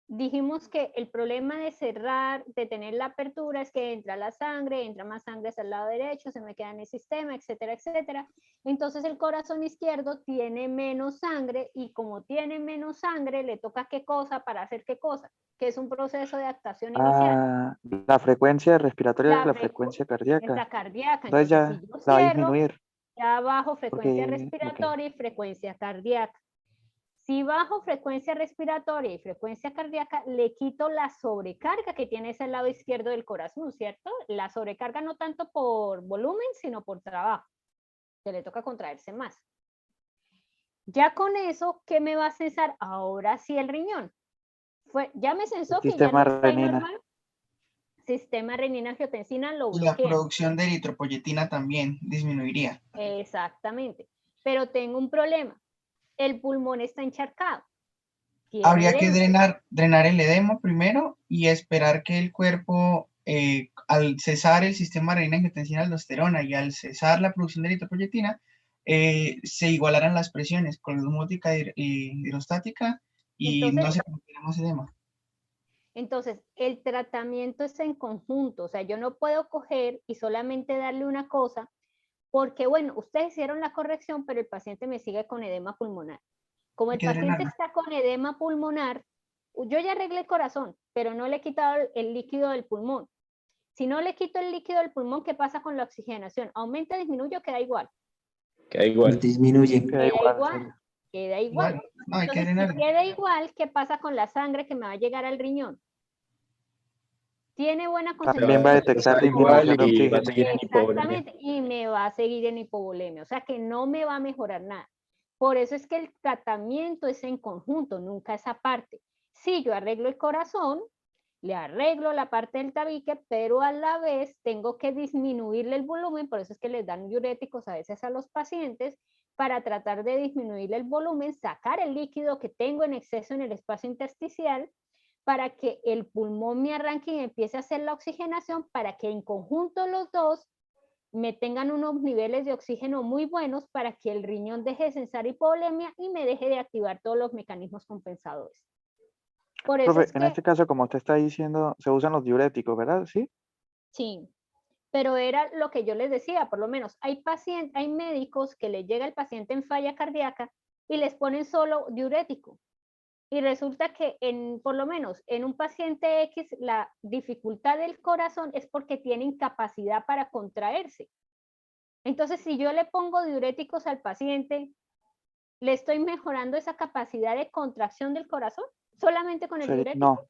dijimos que el problema de cerrar, de tener la apertura, es que entra la sangre, entra más sangre hacia el lado derecho, se me queda en el sistema, etcétera, etcétera. Entonces el corazón izquierdo tiene menos sangre y como tiene menos sangre, le toca ¿qué cosa para hacer qué cosa? Que es un proceso de adaptación inicial. La frecuencia respiratoria y la frecuencia cardíaca. La cardíaca. Entonces ya si yo la va a cierro, disminuir. ya bajo frecuencia respiratoria y frecuencia cardíaca. Si bajo frecuencia respiratoria y frecuencia cardíaca, le quito la sobrecarga que tiene ese lado izquierdo del corazón, ¿cierto? La sobrecarga no tanto por volumen, sino por trabajo, que le toca contraerse más. Ya con eso, ¿qué me va a censar? Ahora sí el riñón. Ya me censó que ya no estoy normal. Sistema renina-angiotensina lo bloquea. Y la producción de eritropoyetina también disminuiría. Exactamente. Pero tengo un problema. El pulmón está encharcado. Habría que drenar el edema primero y esperar que el cuerpo, al cesar el sistema renina-angiotensina-aldosterona y al cesar la producción de eritropoyetina, se igualaran las presiones con osmótica y hidrostática y entonces, no se produciera más edema. Entonces, el tratamiento es en conjunto, o sea, yo no puedo coger y solamente darle una cosa, porque bueno, ustedes hicieron la corrección, pero el paciente me sigue con edema pulmonar. Como el paciente está con edema pulmonar, yo ya arreglé el corazón, pero no le he quitado el líquido del pulmón. Si no le quito el líquido del pulmón, ¿qué pasa con la oxigenación? ¿Aumenta, disminuye o queda igual? Queda igual. Disminuye. Queda igual. Queda igual. No, hay que Entonces, si drenarlo. queda igual, ¿qué pasa con la sangre que me va a llegar al riñón? Tiene buena También va a concentración. detectar disminución de y va a oxígeno. seguir en hipovolemia. Exactamente, y me va a seguir en hipovolemia, o sea que no me va a mejorar nada. Por eso es que el tratamiento es en conjunto, nunca es aparte. Si yo arreglo el corazón, le arreglo la parte del tabique, pero a la vez tengo que disminuirle el volumen, por eso es que les dan diuréticos a veces a los pacientes, para tratar de disminuirle el volumen, sacar el líquido que tengo en exceso en el espacio intersticial, para que el pulmón me arranque y empiece a hacer la oxigenación, para que en conjunto los dos me tengan unos niveles de oxígeno muy buenos, para que el riñón deje de censar hipovolemia y me deje de activar todos los mecanismos compensadores. Por eso Profe, es en que, este caso, como usted está diciendo, se usan los diuréticos, ¿verdad? ¿Sí? sí, pero era lo que yo les decía, por lo menos hay médicos que les llega el paciente en falla cardíaca y les ponen solo diurético. Y resulta que por lo menos en un paciente X, la dificultad del corazón es porque tiene incapacidad para contraerse. Entonces, si yo le pongo diuréticos al paciente, ¿le estoy mejorando esa capacidad de contracción del corazón solamente con el diurético?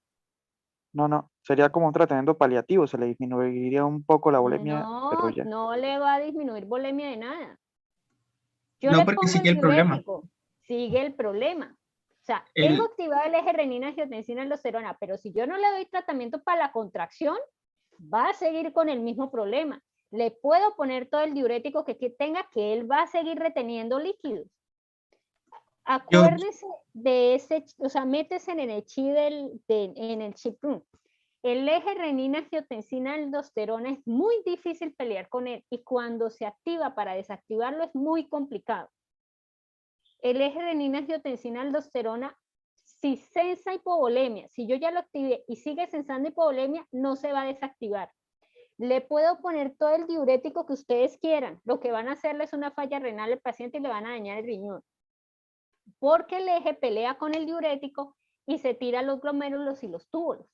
No. Sería como un tratamiento paliativo, se le disminuiría un poco la volemia, pero ya. No le va a disminuir volemia de nada. Yo No, le porque pongo sigue el el problema. diurético, sigue el problema. O sea, tengo activado el eje renina-angiotensina-aldosterona, pero si yo no le doy tratamiento para la contracción, va a seguir con el mismo problema. Le puedo poner todo el diurético que tenga, que él va a seguir reteniendo líquidos. Acuérdese de ese, o sea, métese en el chip El eje renina-angiotensina-aldosterona es muy difícil pelear con él, y cuando se activa, para desactivarlo es muy complicado. El eje renina-angiotensina-aldosterona, si sensa hipovolemia, si yo ya lo activé y sigue sensando hipovolemia, no se va a desactivar. Le puedo poner todo el diurético que ustedes quieran, lo que van a hacerle es una falla renal al paciente y le van a dañar el riñón, porque el eje pelea con el diurético y se tira los glomérulos y los túbulos.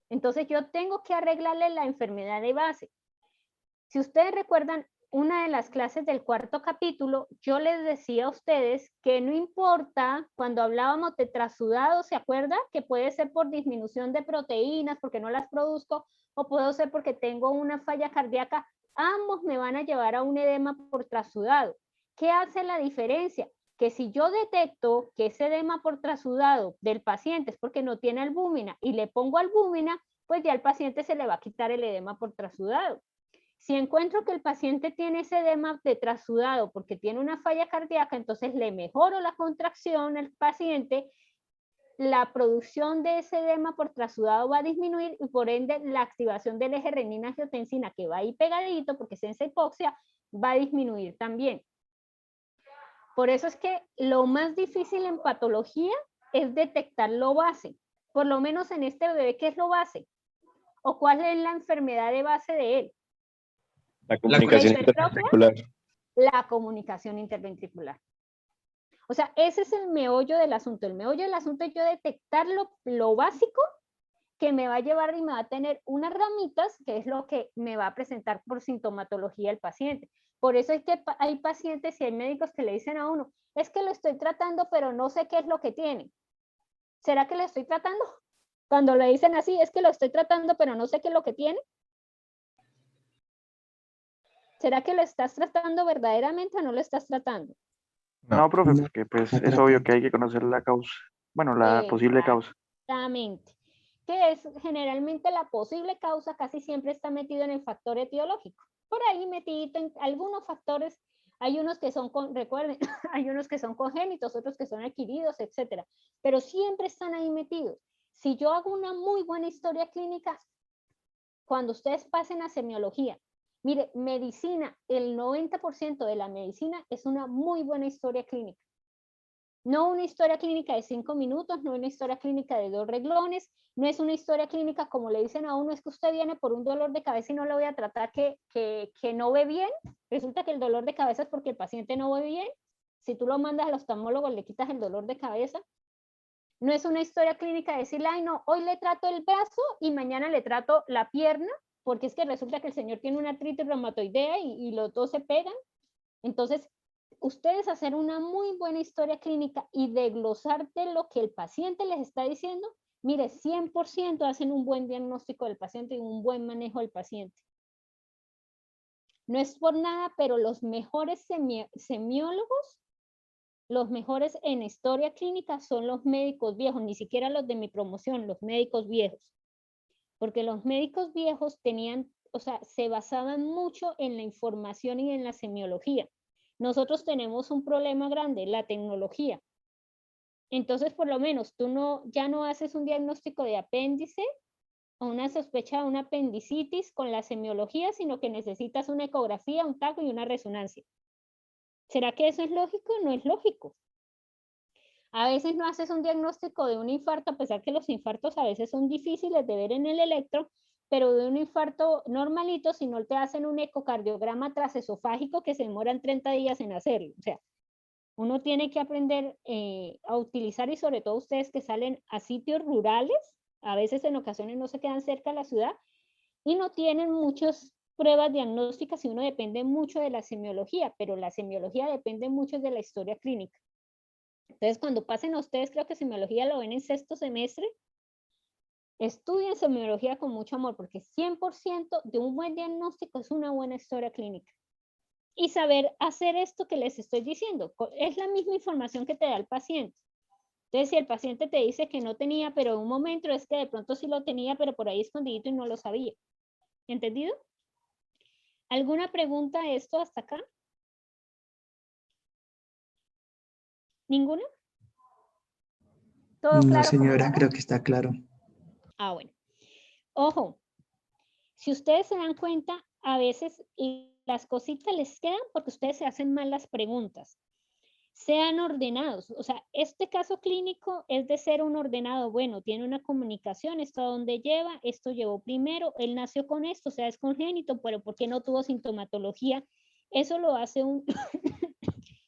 Entonces yo tengo que arreglarle la enfermedad de base. Si ustedes recuerdan una de las clases del cuarto capítulo, yo les decía a ustedes que no importa, cuando hablábamos de trasudado, ¿se acuerda? Que puede ser por disminución de proteínas, porque no las produzco, o puede ser porque tengo una falla cardíaca, ambos me van a llevar a un edema por trasudado. ¿Qué hace la diferencia? Que si yo detecto que ese edema por trasudado del paciente es porque no tiene albúmina y le pongo albúmina, pues ya al paciente se le va a quitar el edema por trasudado. Si encuentro que el paciente tiene ese edema de trasudado porque tiene una falla cardíaca, entonces le mejoro la contracción al paciente, la producción de ese edema por trasudado va a disminuir y por ende la activación del eje renina-angiotensina, que va ahí pegadito porque es esa hipoxia, va a disminuir también. Por eso es que lo más difícil en patología es detectar lo base. Por lo menos en este bebé, ¿qué es lo base? ¿O cuál es la enfermedad de base de él? La comunicación interventricular. La comunicación interventricular. O sea, ese es el meollo del asunto. El meollo del asunto es yo detectar lo básico que me va a llevar y me va a tener unas ramitas, que es lo que me va a presentar por sintomatología el paciente. Por eso es que hay pacientes y hay médicos que le dicen a uno, es que lo estoy tratando, pero no sé qué es lo que tiene. ¿Será que lo estoy tratando? Cuando le dicen así, es que lo estoy tratando, pero no sé qué es lo que tiene. ¿Será que lo estás tratando verdaderamente o no lo estás tratando? No, profe, porque pues es obvio que hay que conocer la causa. Bueno, la posible causa. Exactamente. Que es generalmente la posible causa, casi siempre está metido en el factor etiológico. Por ahí metido en algunos factores, hay unos que son, recuerden, hay unos que son congénitos, otros que son adquiridos, etcétera. Pero siempre están ahí metidos. Si yo hago una muy buena historia clínica, cuando ustedes pasen a semiología, mire, medicina, el 90% de la medicina es una muy buena historia clínica. No una historia clínica de 5 minutos, no una historia clínica de 2 renglones, no es una historia clínica como le dicen a uno, es que usted viene por un dolor de cabeza y no le voy a tratar que no ve bien. Resulta que el dolor de cabeza es porque el paciente no ve bien. Si tú lo mandas al oftalmólogo, le quitas el dolor de cabeza. No es una historia clínica de decirle, ay no, hoy le trato el brazo y mañana le trato la pierna, porque es que resulta que el señor tiene una artritis reumatoidea y los dos se pegan. Entonces, ustedes hacer una muy buena historia clínica y desglosar de lo que el paciente les está diciendo, mire, 100% hacen un buen diagnóstico del paciente y un buen manejo del paciente. No es por nada, pero los mejores semiólogos, los mejores en historia clínica son los médicos viejos, ni siquiera los de mi promoción, los médicos viejos. Porque los médicos viejos tenían, o sea, se basaban mucho en la información y en la semiología. Nosotros tenemos un problema grande, la tecnología. Entonces, por lo menos, tú ya no haces un diagnóstico de apéndice o una sospecha de una apendicitis con la semiología, sino que necesitas una ecografía, un TAC y una resonancia. ¿Será que eso es lógico? No es lógico. A veces no haces un diagnóstico de un infarto, a pesar que los infartos a veces son difíciles de ver en el electro, pero de un infarto normalito, si no te hacen un ecocardiograma transesofágico que se demoran 30 días en hacerlo. O sea, uno tiene que aprender a utilizar, y sobre todo ustedes que salen a sitios rurales, a veces en ocasiones no se quedan cerca de la ciudad y no tienen muchas pruebas diagnósticas y uno depende mucho de la semiología, pero la semiología depende mucho de la historia clínica. Entonces, cuando pasen a ustedes, creo que semiología lo ven en 6º semestre, estudien semiología con mucho amor, porque 100% de un buen diagnóstico es una buena historia clínica. Y saber hacer esto que les estoy diciendo, es la misma información que te da el paciente. Entonces, si el paciente te dice que no tenía, pero en un momento es que de pronto sí lo tenía, pero por ahí escondidito y no lo sabía. ¿Entendido? ¿Alguna pregunta a esto hasta acá? ¿Ninguna? ¿Todo No, claro? señora, creo que está claro. Ah, bueno. Ojo, si ustedes se dan cuenta, a veces las cositas les quedan porque ustedes se hacen mal las preguntas. Sean ordenados. O sea, este caso clínico es de ser un ordenado. Bueno, tiene una comunicación, esto a dónde lleva, esto llevó primero, él nació con esto, o sea, es congénito, pero ¿por qué no tuvo sintomatología? Eso lo hace un...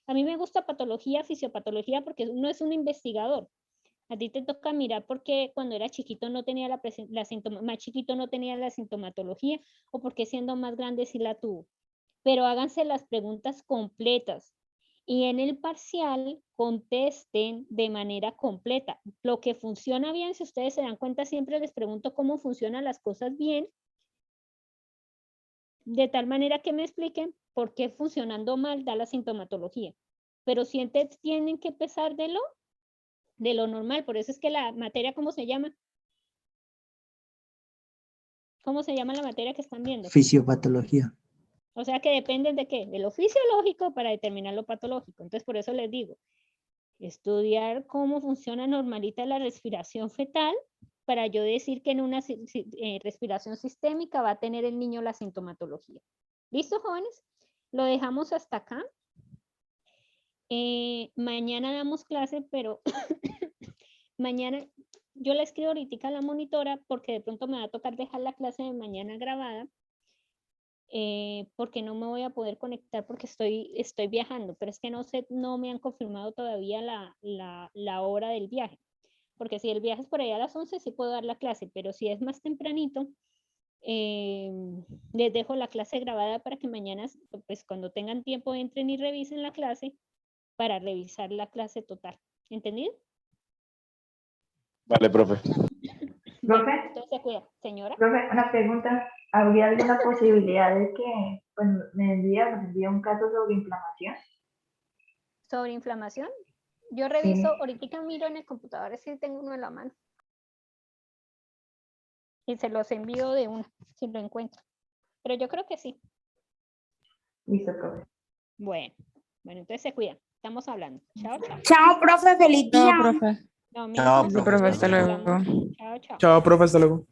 A mí me gusta patología, fisiopatología, porque uno es un investigador. A ti te toca mirar porque cuando era chiquito no tenía más chiquito no tenía la sintomatología, o porque siendo más grande sí la tuvo. Pero háganse las preguntas completas y en el parcial contesten de manera completa. Lo que funciona bien, si ustedes se dan cuenta, siempre les pregunto cómo funcionan las cosas bien, de tal manera que me expliquen por qué funcionando mal da la sintomatología. Pero siempre tienen que empezar de lo normal. Por eso es que la materia, ¿cómo se llama? ¿Cómo se llama la materia que están viendo? Fisiopatología. O sea que dependen de qué, de lo fisiológico para determinar lo patológico. Entonces, por eso les digo, estudiar cómo funciona normalita la respiración fetal para yo decir que en una respiración sistémica va a tener el niño la sintomatología. ¿Listo, jóvenes? Lo dejamos hasta acá. Mañana damos clase, pero mañana yo le escribo ahorita a la monitora porque de pronto me va a tocar dejar la clase de mañana grabada. Porque no me voy a poder conectar porque estoy viajando, pero es que no me han confirmado todavía la hora del viaje, porque si el viaje es por allá a las 11 sí puedo dar la clase, pero si es más tempranito, les dejo la clase grabada para que mañana, pues cuando tengan tiempo, entren y revisen la clase para revisar la clase total. ¿Entendido? Vale, profe. ¿Profe? Entonces se cuida, señora. Profe, una pregunta. ¿Habría alguna posibilidad de que pues, me envíe un caso sobre inflamación? ¿Sobre inflamación? Yo reviso, ahorita miro en el computador si tengo uno en la mano. Y se los envío de una, si lo encuentro. Pero yo creo que sí. Listo, profe. Bueno, entonces se cuidan. Estamos hablando. Chao, chao. Chao, profe, feliz día. Chao, profe. No, Chao, profe, hasta luego. Chao, chao. Chao, profe, hasta luego.